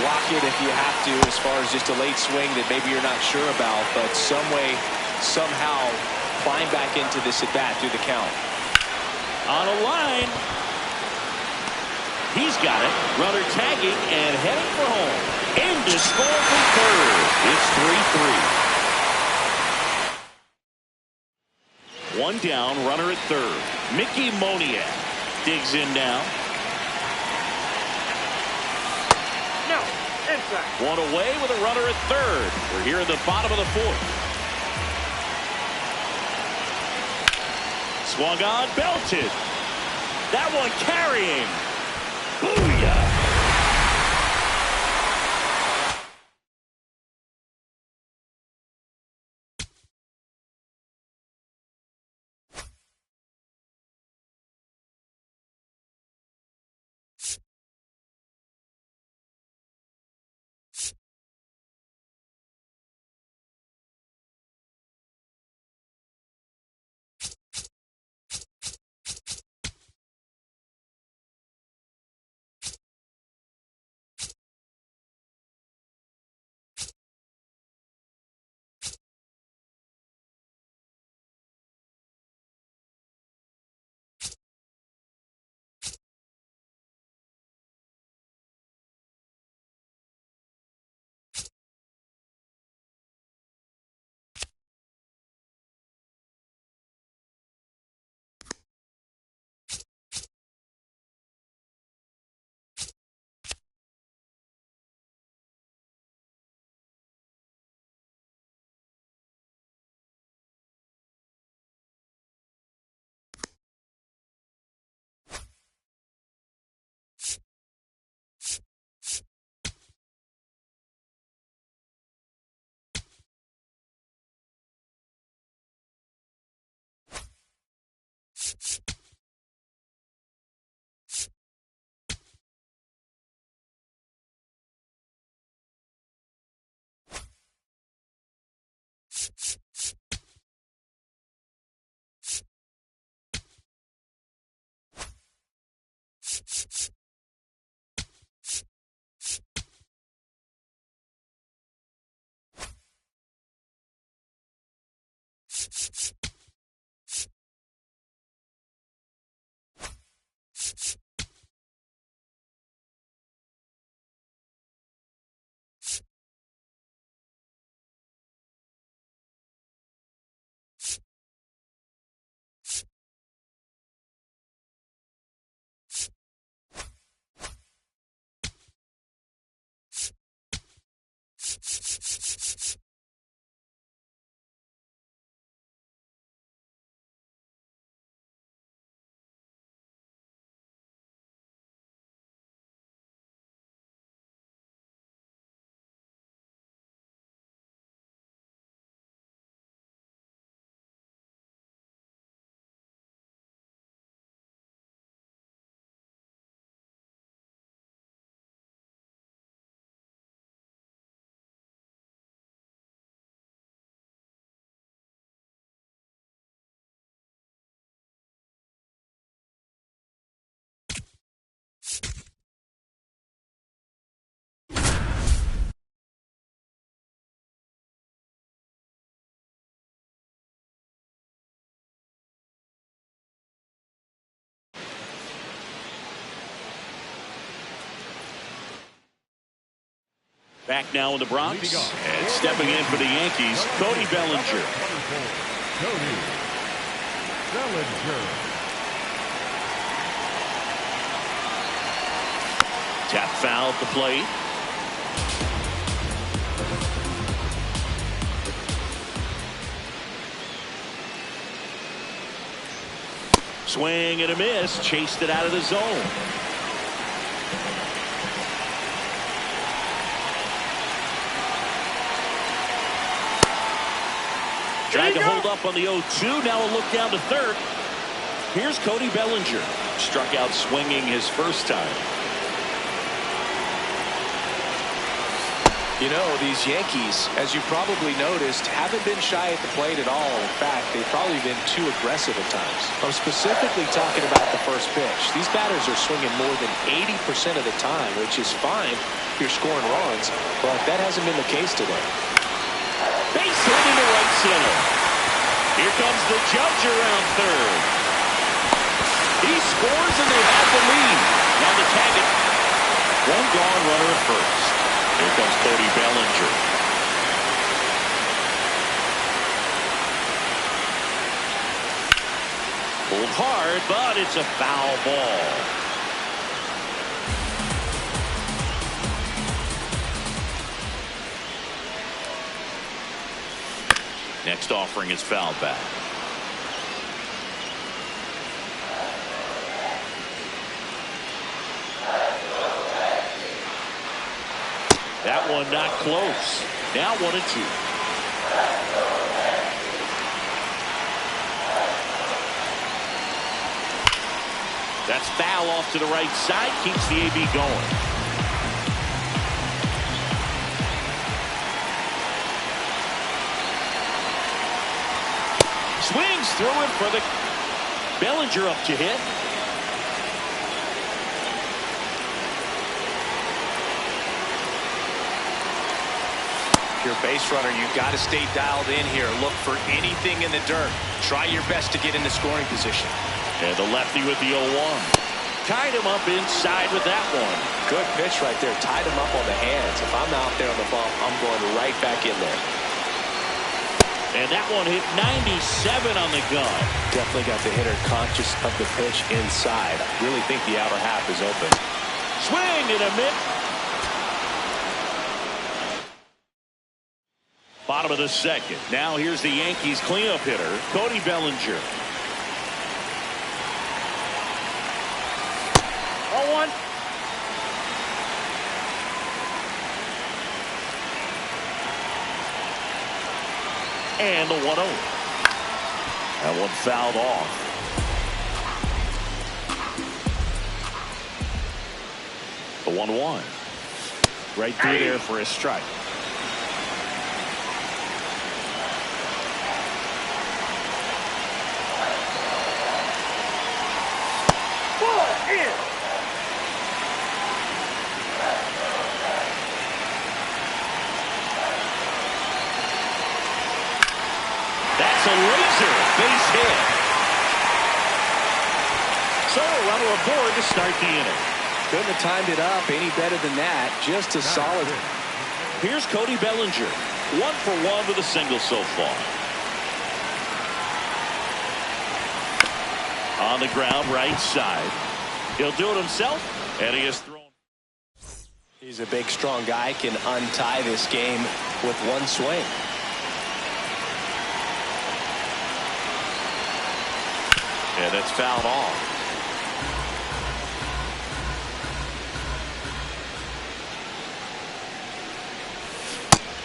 block it if you have to, as far as just a late swing that maybe you're not sure about, but some way, somehow, climb back into this at bat through the count. On a line. He's got it. Runner tagging and heading for home. In to score from third. It's 3-3. One down, runner at third. Mickey Moniak digs in now. No. Inside. One away with a runner at third. We're here in the bottom of the fourth. Swung on, belted. That one carrying. Booyah. Back now in the Bronx, Leading off and for stepping in for the Yankees, Cody Bellinger. Cody Bellinger. Tap foul at the plate. Swing and a miss, chased it out of the zone. Tried to hold up on the 0-2. Now a look down to third. Here's Cody Bellinger. Struck out swinging his first time. You know, these Yankees, as you probably noticed, haven't been shy at the plate at all. In fact, they've probably been too aggressive at times. I'm specifically talking about the first pitch. These batters are swinging more than 80% of the time, which is fine if you're scoring runs, but that hasn't been the case today. Base hit into right center. Here comes the judge around third. He scores and they have the lead. Now the tag it. One gone, runner at first. Here comes Cody Bellinger. Pulled hard, but it's a foul ball. Next offering is fouled back. That one not close. Now 1-2. That's foul off to the right side. Keeps the AB going. Swings through it for the Bellinger up to hit. If you're a base runner, you've got to stay dialed in here. Look for anything in the dirt. Try your best to get into scoring position. And the lefty with the 0-1. Tied him up inside with that one. Good pitch right there. Tied him up on the hands. If I'm out there on the bump, I'm going right back in there. And that one hit 97 on the gun. Definitely got the hitter conscious of the pitch inside. Really think the outer half is open. Swing and a miss. Bottom of the second. Now here's the Yankees cleanup hitter, Cody Bellinger. 0-1. And the 1-0. That one fouled off. The 1-1. Right through there for a strike. That's a laser base hit. So a runner aboard to start the inning. Couldn't have timed it up any better than that. Just a solid. Here's Cody Bellinger. 1 for 1 with a single so far. On the ground, right side. He'll do it himself, and he is thrown. He's a big, strong guy. Can untie this game with one swing. Yeah, that's fouled off.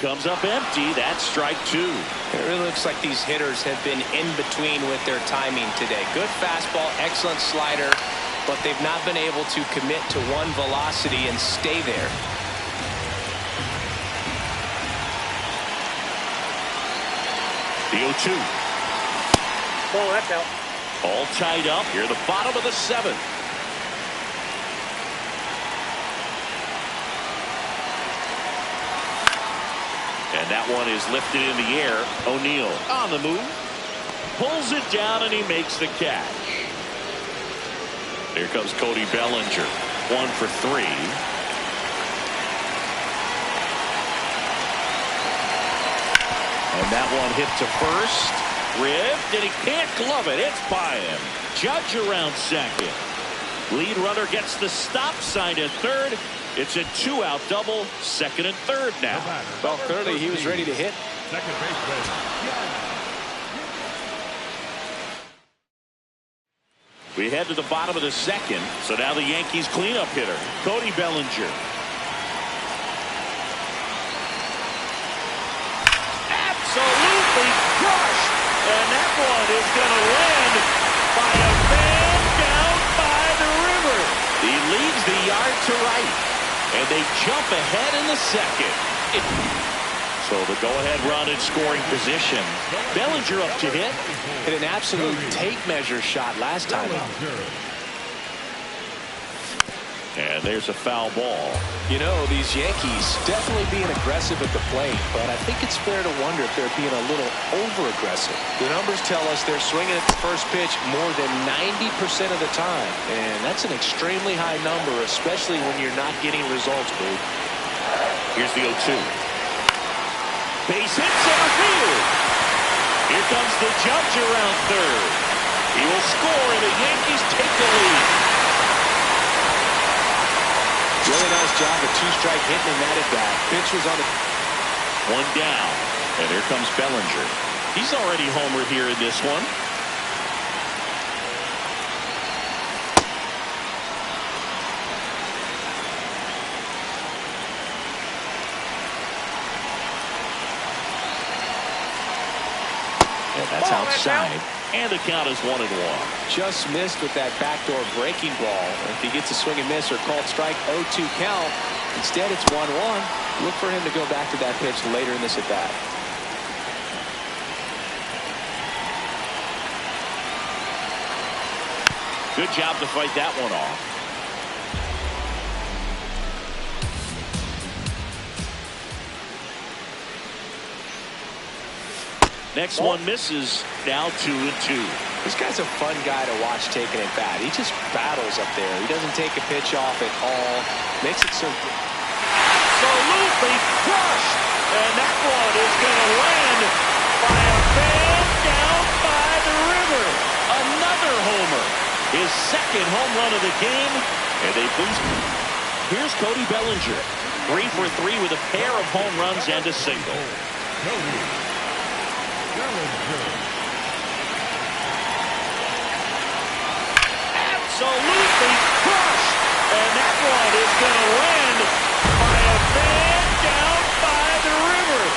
Comes up empty. That's strike 2. It really looks like these hitters have been in between with their timing today. Good fastball, excellent slider, but they've not been able to commit to one velocity and stay there. The 0-2. Oh, that's out. All tied up here, the bottom of the 7th. And that one is lifted in the air. O'Neill on the move. Pulls it down and he makes the catch. Here comes Cody Bellinger. 1 for 3. And that one hit to first. Ripped, and he can't glove it. It's by him. Judge around second. Lead runner gets the stop sign at third. It's a 2-out double, second and third now. Well, clearly he was ready to hit. Second baseman. We head to the bottom of the second. So now the Yankees cleanup hitter, Cody Bellinger. Absolutely crushed. And that one is going to land by a man down by the river. He leaves the yard to right. And they jump ahead in the second. So the go-ahead run in scoring position. Bellinger up to hit. Hit an absolute tape measure shot last time out. And there's a foul ball. You know, these Yankees definitely being aggressive at the plate, but I think it's fair to wonder if they're being a little over-aggressive. The numbers tell us they're swinging at the first pitch more than 90% of the time, and that's an extremely high number, especially when you're not getting results, Boog. Here's the 0-2. Base hit center field. Here comes the judge around third. He will score, and the Yankees take the lead. Really nice job of two-strike hitting in that at bat. Pitch was on the... One down, and here comes Bellinger. He's already homered here in this one. And that's outside. And the count is 1-1. Just missed with that backdoor breaking ball. If he gets a swing and miss or called strike, 0-2 count. Instead, it's 1-1. Look for him to go back to that pitch later in this at bat. Good job to fight that one off. Next one misses. Now 2-2. This guy's a fun guy to watch taking at bat. He just battles up there. He doesn't take a pitch off at all. Makes it so absolutely crushed. And that one is going to land by a man down by the river. Another homer. His second home run of the game. And they boost. Here's Cody Bellinger. 3 for 3 with a pair of home runs and a single. Bellinger. Absolutely crushed. And that one is going to land by a man down by the river.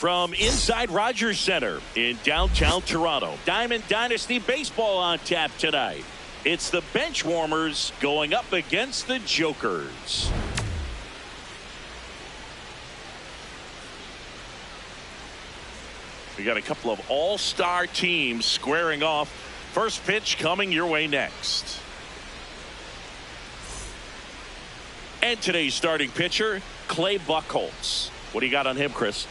From inside Rogers Center in downtown Toronto, Diamond Dynasty Baseball on tap tonight. It's the bench warmers going up against the Jokers. We got a couple of all-star teams squaring off. First pitch coming your way next. And today's starting pitcher, Clay Buchholz. What do you got on him, Chris?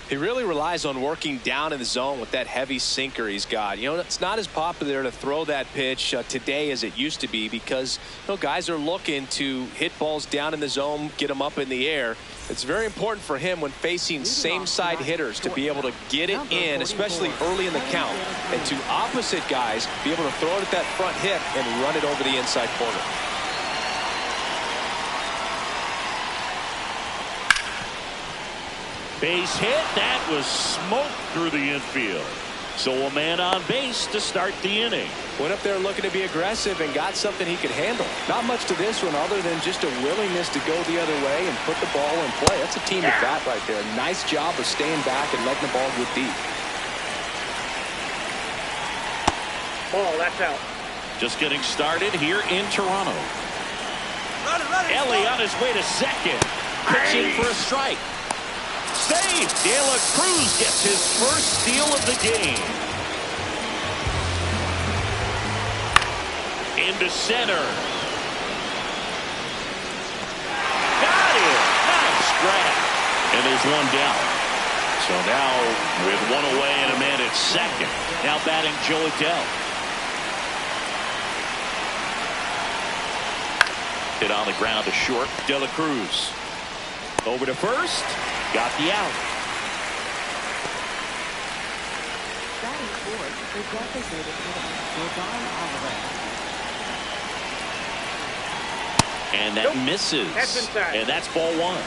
He really relies on working down in the zone with that heavy sinker he's got. You know, it's not as popular to throw that pitch today as it used to be because, you know, guys are looking to hit balls down in the zone, get them up in the air. It's very important for him when facing same-side hitters to be able to get it in, especially early in the count, and to opposite guys be able to throw it at that front hip and run it over the inside corner. Base hit. That was smoked through the infield. So a man on base to start the inning. Went up there looking to be aggressive and got something he could handle. Not much to this one other than just a willingness to go the other way and put the ball in play. That's a team at bat right there. Nice job of staying back and letting the ball go deep. Oh, that's out. Just getting started here in Toronto. Ellie on his way to second. Pitching for a strike. Save! De La Cruz gets his first steal of the game. Into center. Got it! Nice grab. And there's one down. So now with one away and a man at second. Now batting Joe Adell. Hit on the ground to short. De La Cruz. Over to first. Got the out. And that misses. That's inside. And that's ball one.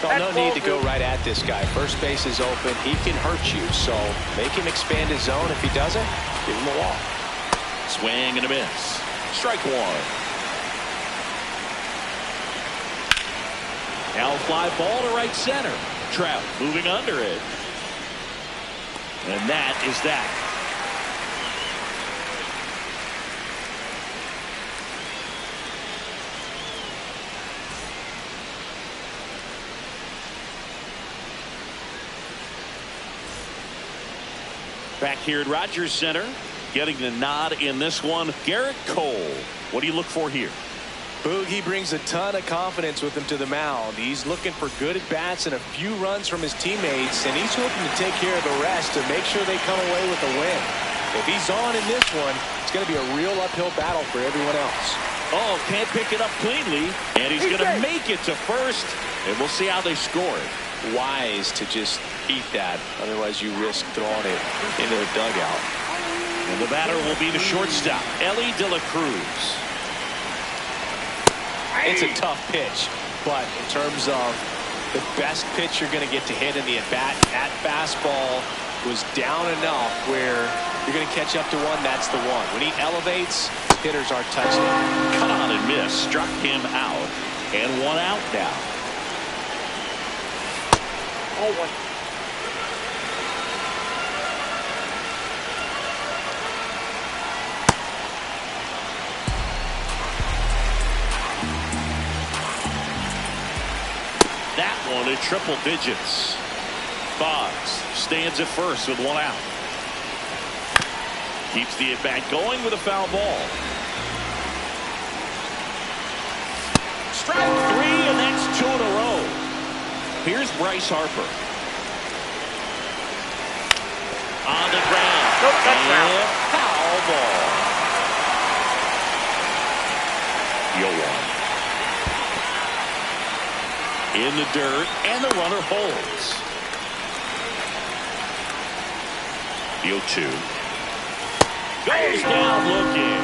Well, no need to go right at this guy. First base is open. He can hurt you. So make him expand his zone. If he doesn't, give him a walk. Swing and a miss. Strike one. Now fly ball to right center. Trout moving under it. And that is that. Back here at Rogers Center, getting the nod in this one, Garrett Cole. What do you look for here? Boogie brings a ton of confidence with him to the mound. He's looking for good at-bats and a few runs from his teammates, and he's hoping to take care of the rest to make sure they come away with a win. If he's on in this one, it's going to be a real uphill battle for everyone else. Oh, can't pick it up cleanly, and he's going to make it to first, and we'll see how they score it. Wise to just eat that, otherwise you risk throwing it into the dugout. And the batter will be the shortstop, Ellie De La Cruz. It's a tough pitch, but in terms of the best pitch you're going to get to hit in the at-bat, that fastball was down enough where you're going to catch up to one, that's the one. When he elevates, hitters aren't touching it. Cut on and miss, struck him out, and one out now. Oh, one. That one at triple digits. Boggs stands at first with one out. Keeps the at-bat going with a foul ball. Strike three, and that's two in a row. Here's Bryce Harper. On the ground. Nope, that's and foul ball. Yoan. In the dirt, and the runner holds. The 0-2. Goes down looking.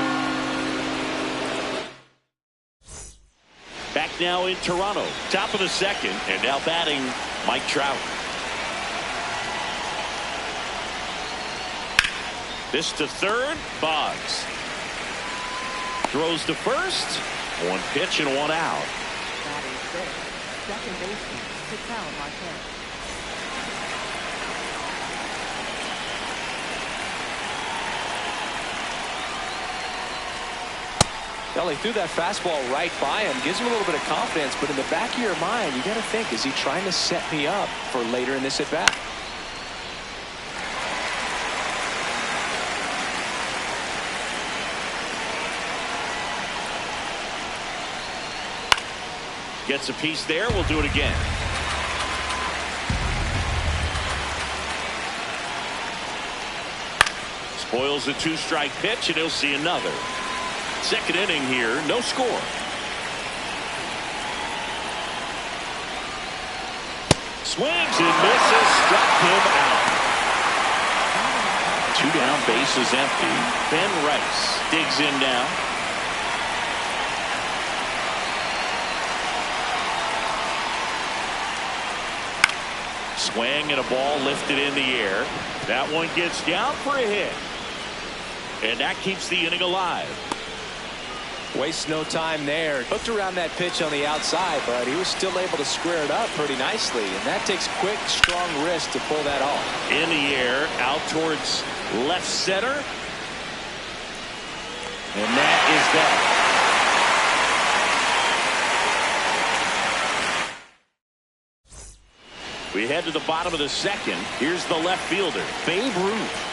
Back now in Toronto. Top of the second, and now batting Mike Trout. This to third, Boggs. Throws to first. One pitch and one out. second baseman, Patel Marquez. Well, he threw that fastball right by him. Gives him a little bit of confidence, but in the back of your mind, you got to think, is he trying to set me up for later in this at-bat? Gets a piece there. We'll do it again. Spoils a two-strike pitch, and he'll see another. Second inning here, no score. Swings and misses, struck him out. Two down, bases empty. Ben Rice digs in now. Swing and a ball lifted in the air. That one gets down for a hit. And that keeps the inning alive. Wastes no time there. Hooked around that pitch on the outside, but he was still able to square it up pretty nicely. And that takes quick, strong wrist to pull that off. In the air, out towards left center. And that is that. We head to the bottom of the second. Here's the left fielder, Babe Ruth.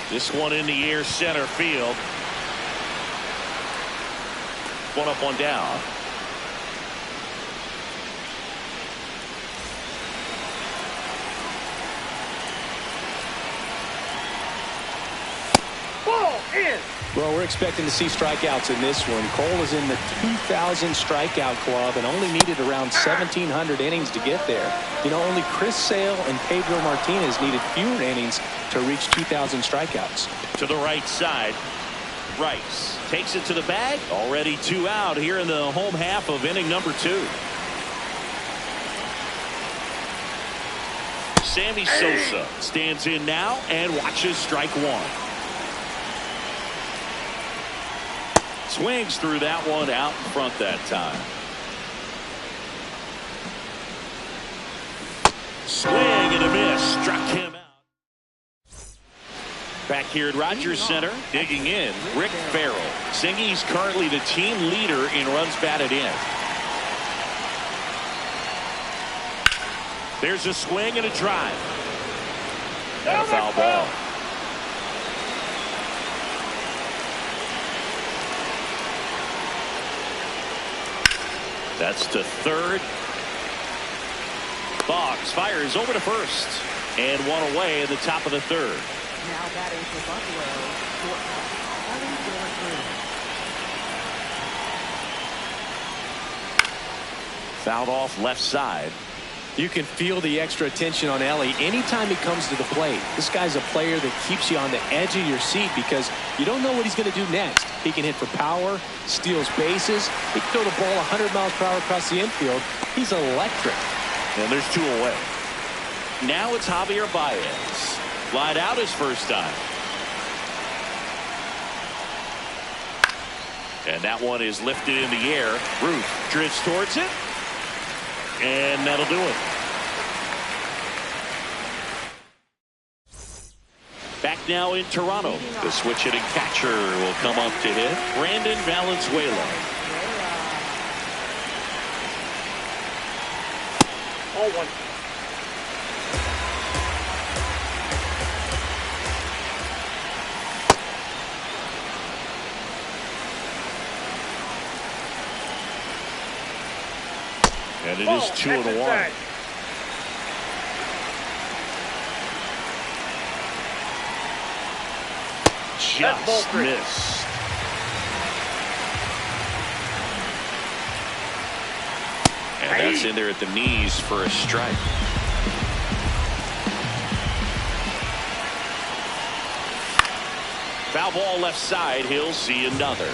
This one in the air, center field. One up, one down. Ball in. Well, we're expecting to see strikeouts in this one. Cole is in the 2,000 strikeout club and only needed around 1,700 innings to get there. You know, only Chris Sale and Pedro Martinez needed fewer innings to reach 2,000 strikeouts. To the right side, Rice takes it to the bag. Already two out here in the home half of inning number 2. Sammy Sosa stands in now and watches strike one. Swings through that one out in front that time. Swing and a miss. Struck him out. Back here at Rogers Center, digging in, Rick Farrell. Singy's currently the team leader in runs batted in. There's a swing and a drive. And a foul ball. That's to third. Boggs fires over to first. And one away in the top of the third. Now batting for Buffalo, shortstop, Ellie Dorfman. Fouled off left side. You can feel the extra attention on Ellie anytime he comes to the plate. This guy's a player that keeps you on the edge of your seat because you don't know what he's going to do next. He can hit for power, steals bases. He can throw the ball 100 miles per hour across the infield. He's electric. And there's two away. Now it's Javier Baez. Flied out his first time. And that one is lifted in the air. Ruth drifts towards it. And that'll do it. Back now in Toronto. The switch-hitting catcher will come up to hit. Brandon Valenzuela. All one. And it is 2-1. Just missed. And that's in there at the knees for a strike. Foul ball left side. He'll see another.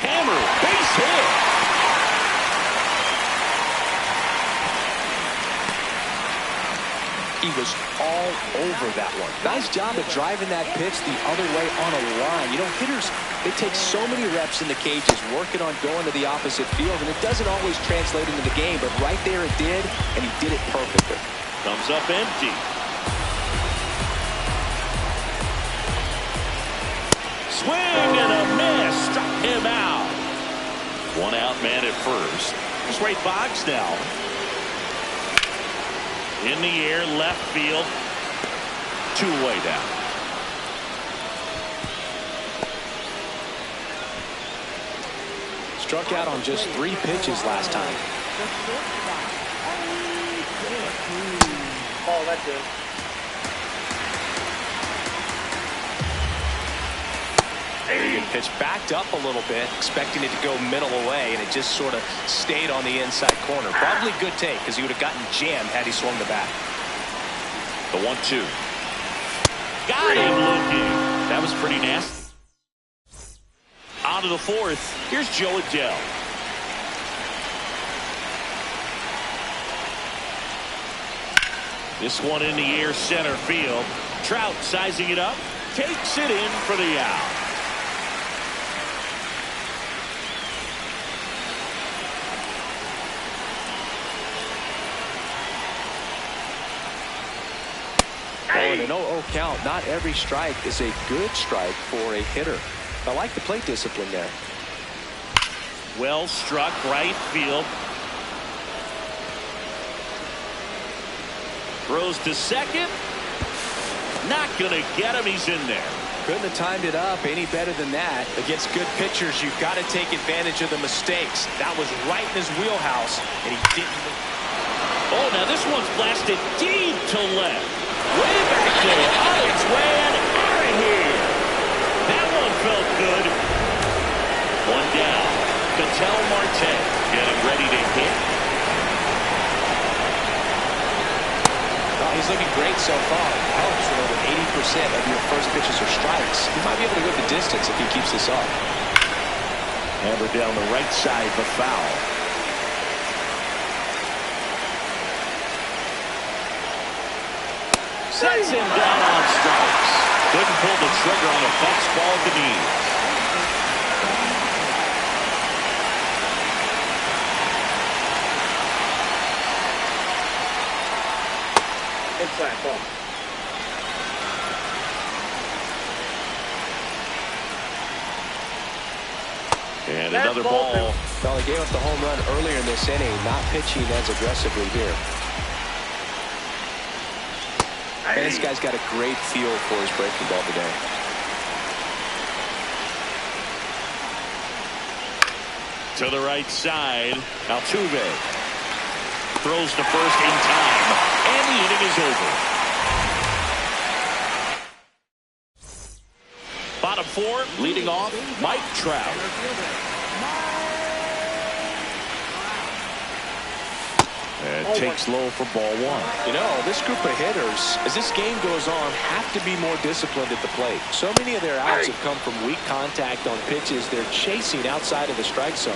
Hammer, base hit. He was all over that one. Nice job of driving that pitch the other way on a line. You know, hitters, they take so many reps in the cages working on going to the opposite field, and it doesn't always translate into the game, but right there it did, and he did it perfectly. Comes up empty. Swing and a miss. Struck him out. One out man at first. Here's Ray Boggs now. In the air, left field. Two-way down. Struck out on just 3 pitches last time. Oh, that's good. Pitch backed up a little bit, expecting it to go middle away, and it just sort of stayed on the inside corner. Probably good take, because he would have gotten jammed had he swung the bat. The 1-2. Got him looking. That was pretty nasty. On to the 4th. Here's Joe Adele. This one in the air, center field. Trout sizing it up. Takes it in for the out. In an 0-0 count, not every strike is a good strike for a hitter. I like the plate discipline there. Well struck, right field. Throws to second. Not going to get him. He's in there. Couldn't have timed it up any better than that. Against good pitchers, you've got to take advantage of the mistakes. That was right in his wheelhouse, and he didn't. Oh, now this one's blasted deep to left. Way back there, on its way and out of here. That one felt good. One down. Ketel Marte getting ready to hit. Oh, he's looking great so far. Helps with over 80% of your first pitches or strikes. He might be able to go the distance if he keeps this up. Hammer down the right side, the foul. Sets him down on strikes. Couldn't pull the trigger on a fastball to knees. Inside ball. And That's another ball ball. Well, he gave up the home run earlier in this inning, not pitching as aggressively here. And this guy's got a great feel for his breaking ball today. To the right side, Altuve throws to first in time, and the inning is over. Bottom 4, leading off, Mike Trout. And takes low for ball 1. You know, this group of hitters, as this game goes on, have to be more disciplined at the plate. So many of their outs have come from weak contact on pitches they're chasing outside of the strike zone.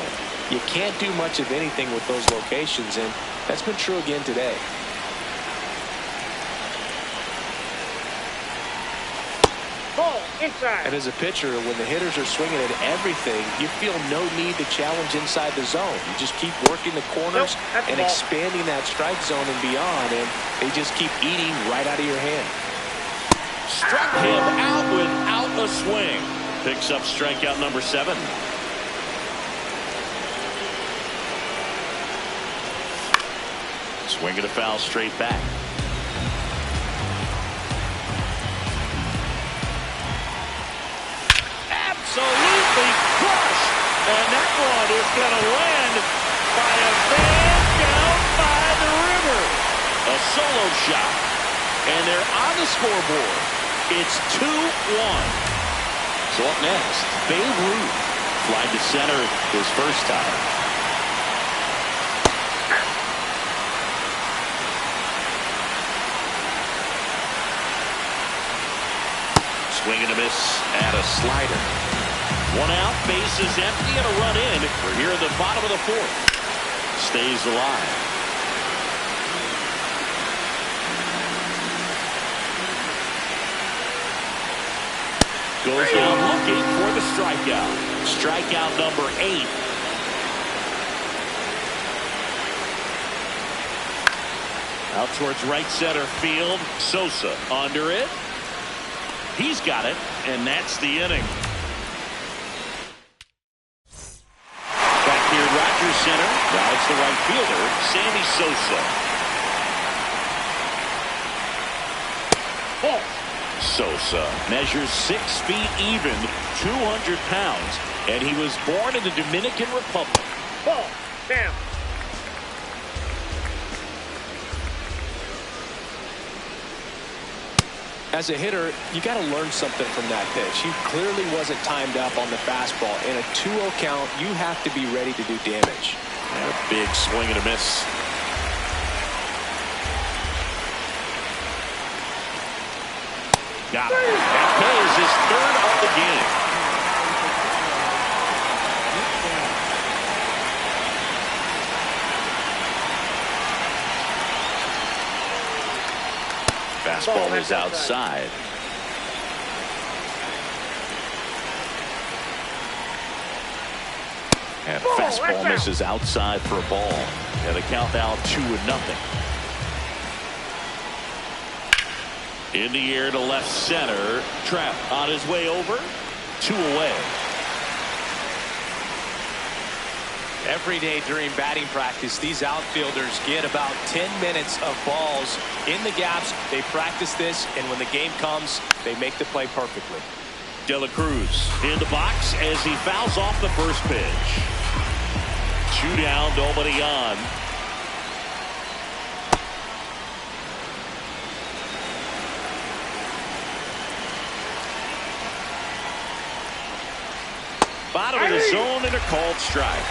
You can't do much of anything with those locations, and that's been true again today. Ball inside. And as a pitcher, when the hitters are swinging at everything, you feel no need to challenge inside the zone. You just keep working the corners and expanding that strike zone and beyond, and they just keep eating right out of your hand. Struck him out without a swing. Picks up strikeout number 7. Swing and a foul straight back. Absolutely crushed. And that one is going to land by a man down by the river. A solo shot. And they're on the scoreboard. It's 2-1. So up next, Babe Ruth flied to center his first time. Swing and a miss and a slider. One out, bases empty, and a run in. We're here in the bottom of the 4th. Stays alive. Goes down looking for the strikeout. Strikeout number 8. Out towards right center field. Sosa under it. He's got it, and that's the inning. Back here at Rogers Center. Now it's the right fielder, Sammy Sosa. Ball. Sosa measures 6 feet even, 200 pounds, and he was born in the Dominican Republic. Ball. Down. As a hitter, you got to learn something from that pitch. He clearly wasn't timed up on the fastball. In a 2-0 count, you have to be ready to do damage. And a big swing and a miss. Got it. That is his 3rd of the game. Fastball is outside. And fastball misses outside for a ball. And the count now 2-0. In the air to left center. Trap on his way over. 2 away. Every day during batting practice, these outfielders get about 10 minutes of balls in the gaps. They practice this, and when the game comes, they make the play perfectly. De La Cruz in the box as he fouls off the first pitch. 2 down, nobody on. Bottom of the zone and a called strike.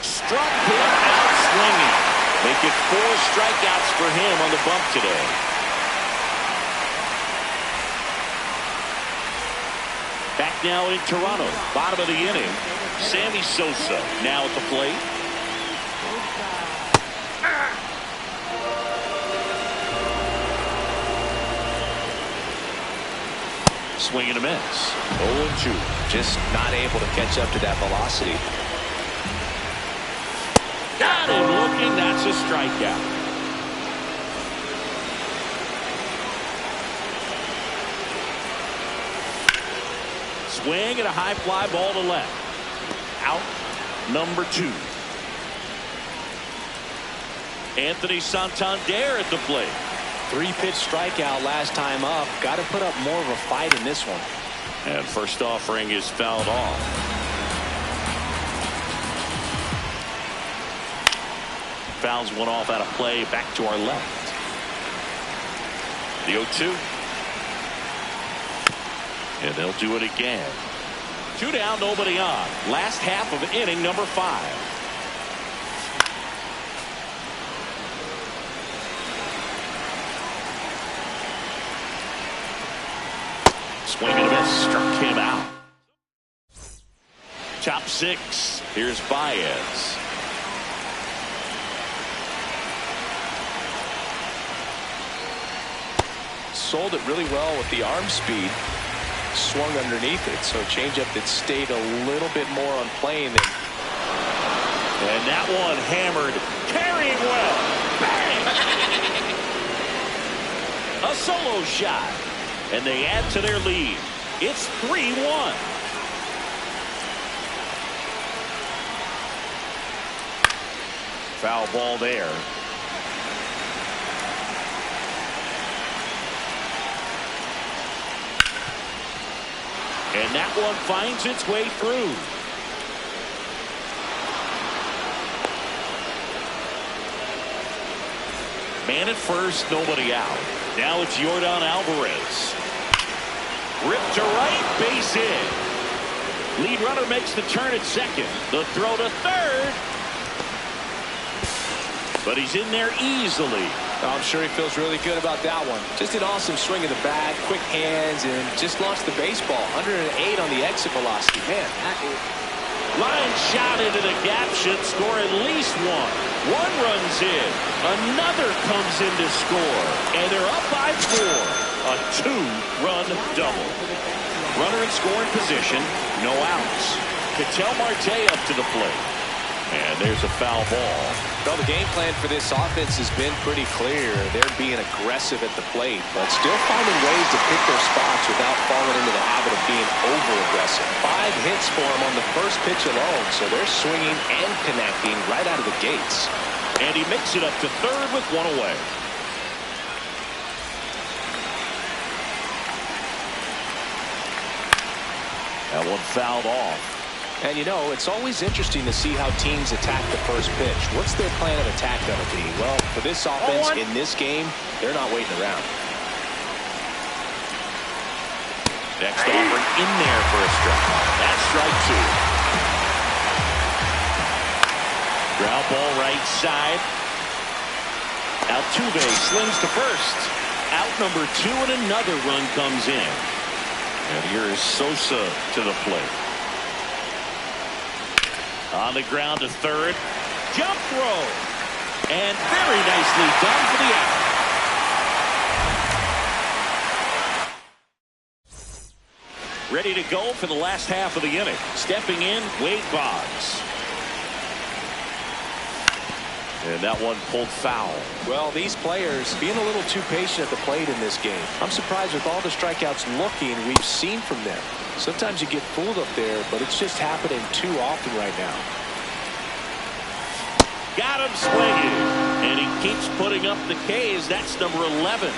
Struck him out swinging. Make it 4 strikeouts for him on the bump today. Back now in Toronto. Bottom of the inning. Sammy Sosa now at the plate. Swing and a miss. 0-2. Just not able to catch up to that velocity. Got him looking. That's a strikeout. Swing and a high fly ball to left. Out number 2. Anthony Santander at the plate. 3-pitch strikeout last time up. Got to put up more of a fight in this one. And first offering is fouled off. Fouls one off out of play. Back to our left. The 0-2. And they'll do it again. 2 down, nobody on. Last half of inning number 5. Swing and a miss. Struck him out. Top 6. Here's Baez. Sold it really well with the arm speed. Swung underneath it, so changeup that stayed a little bit more on plane. And that one hammered, carrying well. Bang! A solo shot, and they add to their lead. It's 3-1. Foul ball there. And that one finds its way through. Man at first, nobody out. Now it's Yordan Alvarez. Ripped to right, base hit. Lead runner makes the turn at second. The throw to third. But he's in there easily. I'm sure he feels really good about that one. Just an awesome swing of the bat, quick hands, and just launched the baseball. 108 on the exit velocity. Man, Line shot into the gap should score at least one. One runs in. Another comes in to score. And they're up by 4. A 2-run double. Runner in scoring position. No outs. Ketel Marte up to the plate. And there's a foul ball. Well, the game plan for this offense has been pretty clear. They're being aggressive at the plate, but still finding ways to pick their spots without falling into the habit of being over-aggressive. 5 hits for them on the first pitch alone, so they're swinging and connecting right out of the gates. And he makes it up to third with 1 away. That one fouled off. And, you know, it's always interesting to see how teams attack the first pitch. What's their plan of attack going to be? Well, for this offense in this game, they're not waiting around. Next offering in there for a strike. That's strike 2. Ground ball right side. Altuve slings to first. Out number 2 and another run comes in. And here is Sosa to the plate. On the ground to third. Jump throw. And very nicely done for the out. Ready to go for the last half of the inning. Stepping in, Wade Boggs. And that one pulled foul. Well, these players being a little too patient at the plate in this game. I'm surprised with all the strikeouts we've seen from them. Sometimes you get fooled up there, but it's just happening too often right now. Got him swinging. And he keeps putting up the Ks. That's number 11.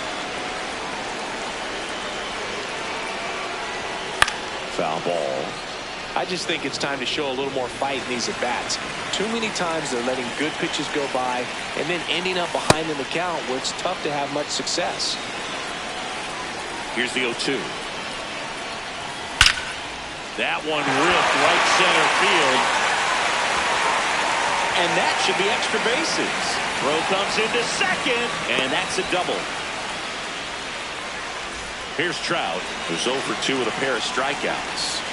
Foul ball. I just think it's time to show a little more fight in these at-bats. Too many times they're letting good pitches go by and then ending up behind in the count where it's tough to have much success. Here's the 0-2. That one ripped right center field. And that should be extra bases. Throw comes into second, and that's a double. Here's Trout, who's 0 for 2 with a pair of strikeouts.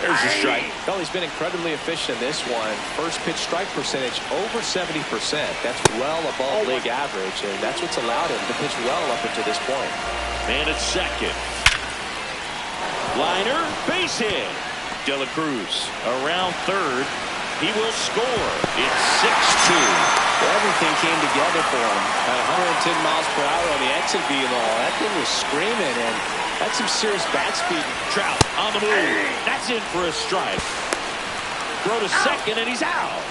There's a strike. Well, he's been incredibly efficient in this one. First pitch strike percentage over 70%. That's well above league average, and that's what's allowed him to pitch well up until this point. Man at second. Liner, base hit. De La Cruz around third. He will score. It's 6-2. Everything came together for him. At 110 miles per hour on the exit vehicle. That thing was screaming, and that's some serious bat speed. Trout on the move. That's in for a strike. Throw to second, and he's out.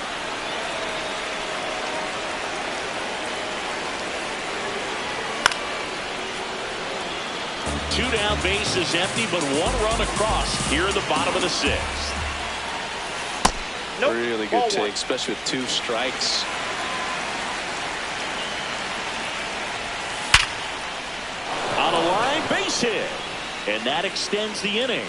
Two down, base is empty, but 1 run across here in the bottom of the 6th. Nope. Really good take, especially with 2 strikes. On a line, base hit. And that extends the inning.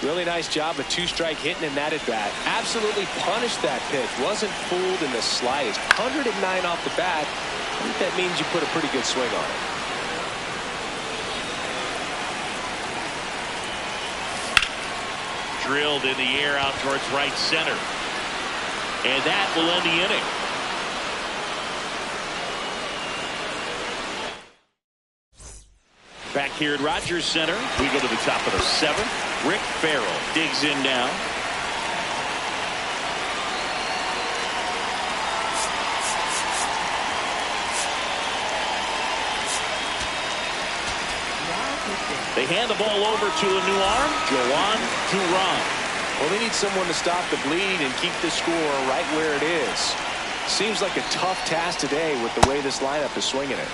Really nice job of 2-strike hitting in that at bat. Absolutely punished that pitch. Wasn't fooled in the slightest. 109 off the bat. I think that means you put a pretty good swing on it. Drilled in the air out towards right center. And that will end the inning. Back here at Rogers Center, we go to the top of the 7th. Rick Farrell digs in now. They hand the ball over to a new arm, Joan Duran. Well, they need someone to stop the bleed and keep the score right where it is. Seems like a tough task today with the way this lineup is swinging it.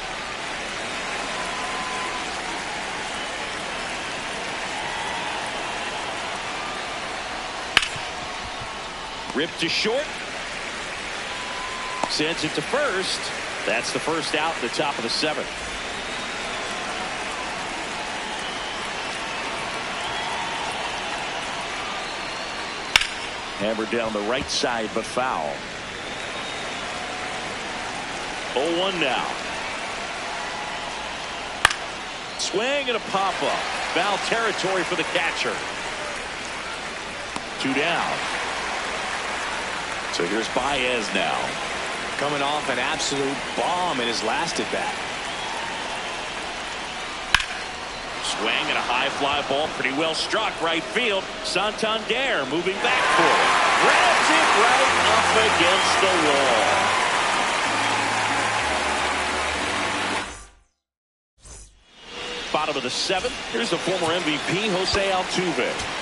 Ripped to short. Sends it to first. That's the first out at the top of the 7th. Hammered down the right side, but foul. 0-1 now. Swing and a pop-up. Foul territory for the catcher. 2 down. So here's Baez now. Coming off an absolute bomb in his last at-bat. Swing and a high fly ball, pretty well struck right field. Santander moving back for it. Grabs it right up against the wall. Bottom of the 7th. Here's the former MVP, Jose Altuve.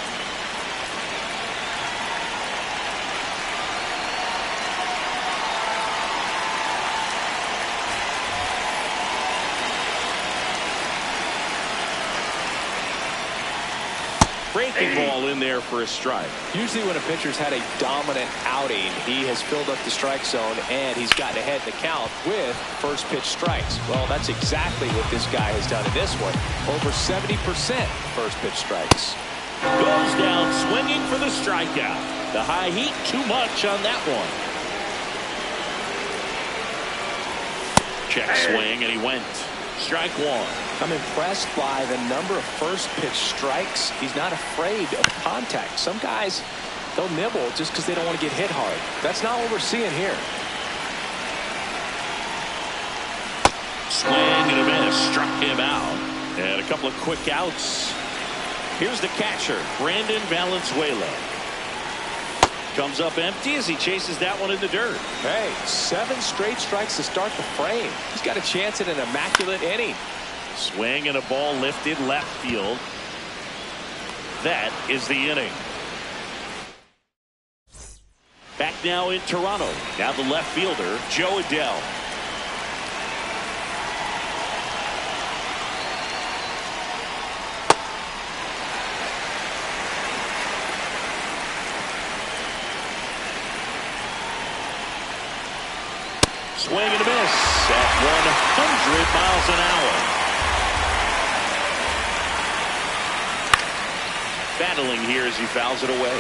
Breaking ball in there for a strike. Usually when a pitcher's had a dominant outing, he has filled up the strike zone and he's gotten ahead in the count with first pitch strikes. Well, that's exactly what this guy has done in this one. Over 70% first pitch strikes. Goes down swinging for the strikeout. The high heat, too much on that one. Check swing, and he went. Strike 1. I'm impressed by the number of first pitch strikes. He's not afraid of contact. Some guys, they'll nibble just because they don't want to get hit hard. That's not what we're seeing here. Swing and a miss. Struck him out. And a couple of quick outs. Here's the catcher, Brandon Valenzuela. Comes up empty as he chases that one in the dirt. Hey, 7 straight strikes to start the frame. He's got a chance at an immaculate inning. Swing and a ball lifted left field. That is the inning. Back now in Toronto. Now the left fielder, Joe Adell. Swing and a miss at 100 miles an hour. Battling here as he fouls it away.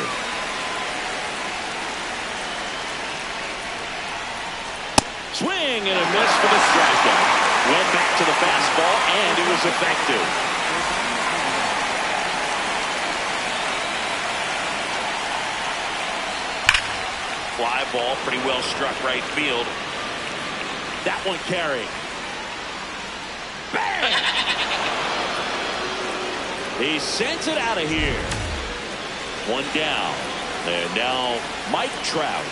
Swing and a miss for the strikeout. Went back to the fastball and it was effective. Fly ball pretty well struck right field. That one carrying. Bang! He sends it out of here. 1 down. And now Mike Trout.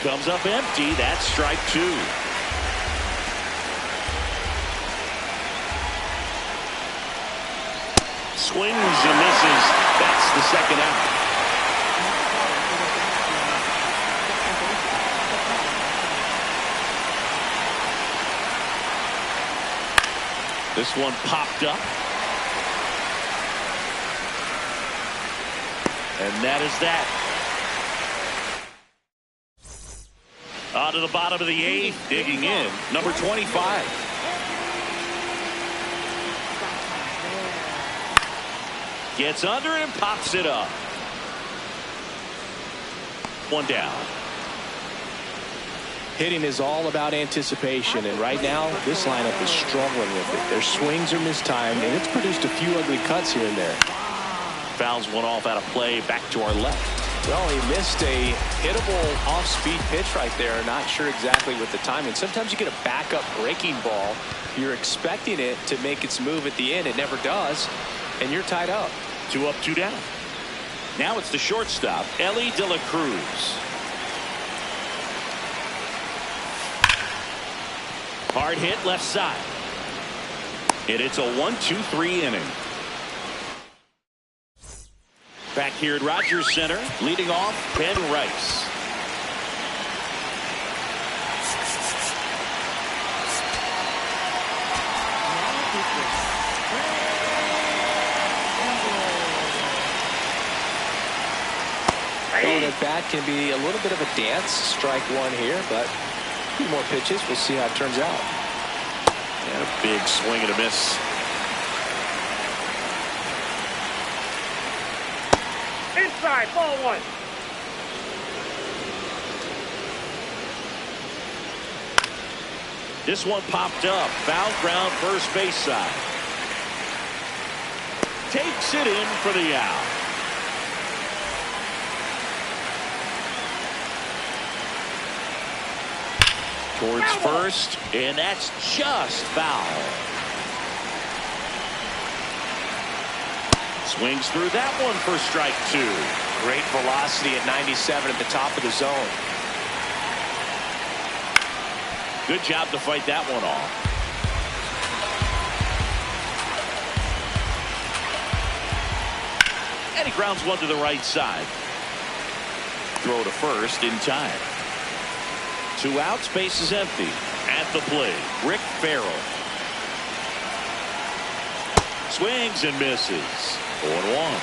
Comes up empty. That's strike 2. Swings and misses. That's the second out. This one popped up. And that is that. On to the bottom of the 8th. Digging in. Number 25. Gets under and pops it up. 1 down. Hitting is all about anticipation, and right now this lineup is struggling with it. Their swings are mistimed, and it's produced a few ugly cuts here and there. Fouls one off out of play. Back to our left. Well, he missed a hittable off-speed pitch right there. Not sure exactly what the timing. Sometimes you get a backup breaking ball. You're expecting it to make its move at the end. It never does, and you're tied up. 2 up, 2 down. Now it's the shortstop, Ellie De La Cruz. Hard hit left side. And it's a 1-2-3 inning. Back here at Rogers Center, leading off Ben Rice. Going at bat can be a little bit of a dance. Strike 1 here, but a few more pitches. We'll see how it turns out. And a big swing and a miss. Inside, ball 1. This one popped up. Foul ground, first base side. Takes it in for the out. Towards first, and that's just foul. Swings through that one for strike 2. Great velocity at 97 at the top of the zone. Good job to fight that one off. And he grounds one to the right side. Throw to first in time. 2 outs, base is empty. At the plate, Rick Farrell. Swings and misses. 0-1.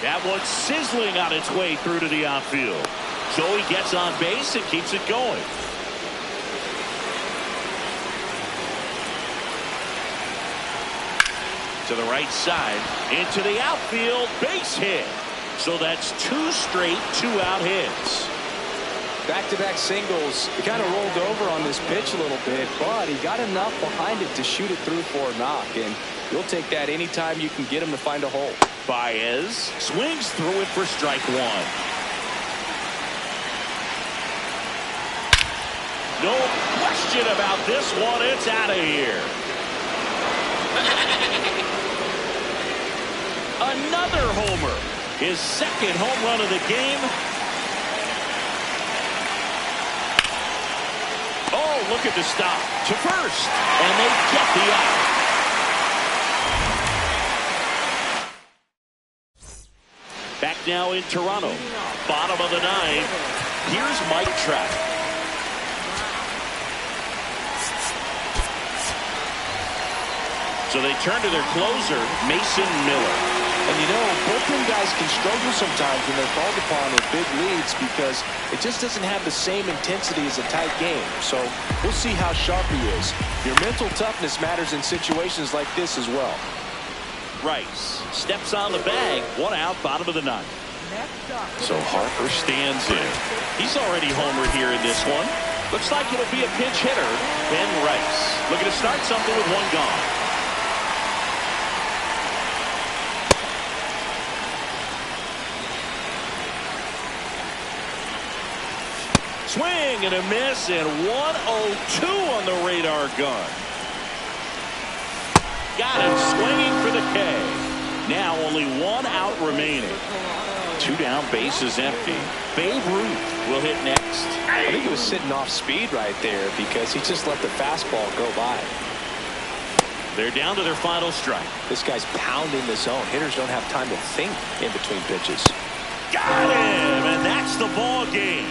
That one's sizzling on its way through to the outfield. Joey gets on base and keeps it going. To the right side, into the outfield, base hit. So that's 2 straight 2-out hits. Back-to-back singles. He kind of rolled over on this pitch a little bit, but he got enough behind it to shoot it through for a knock, and you'll take that anytime you can get him to find a hole. Baez swings through it for strike 1. No question about this one. It's out of here. Another homer. His second home run of the game. Oh, look at the stop. To first. And they get the out. Back now in Toronto. Bottom of the 9th. Here's Mike Trout. So they turn to their closer, Mason Miller. And you know, bullpen guys can struggle sometimes when they're called upon with big leads because it just doesn't have the same intensity as a tight game. So we'll see how sharp he is. Your mental toughness matters in situations like this as well. Rice steps on the bag. 1 out, bottom of the 9th. So Harper stands in. He's already homered here in this one. Looks like it'll be a pinch hitter, Ben Rice. Looking to start something with 1 gone. Swing and a miss, and 102 on the radar gun. Got him swinging for the K. Now only 1 out remaining. 2 down, bases empty. Babe Ruth will hit next. I think he was sitting off speed right there because he just let the fastball go by. They're down to their final strike. This guy's pounding the zone. Hitters don't have time to think in between pitches. Got him, and that's the ball game.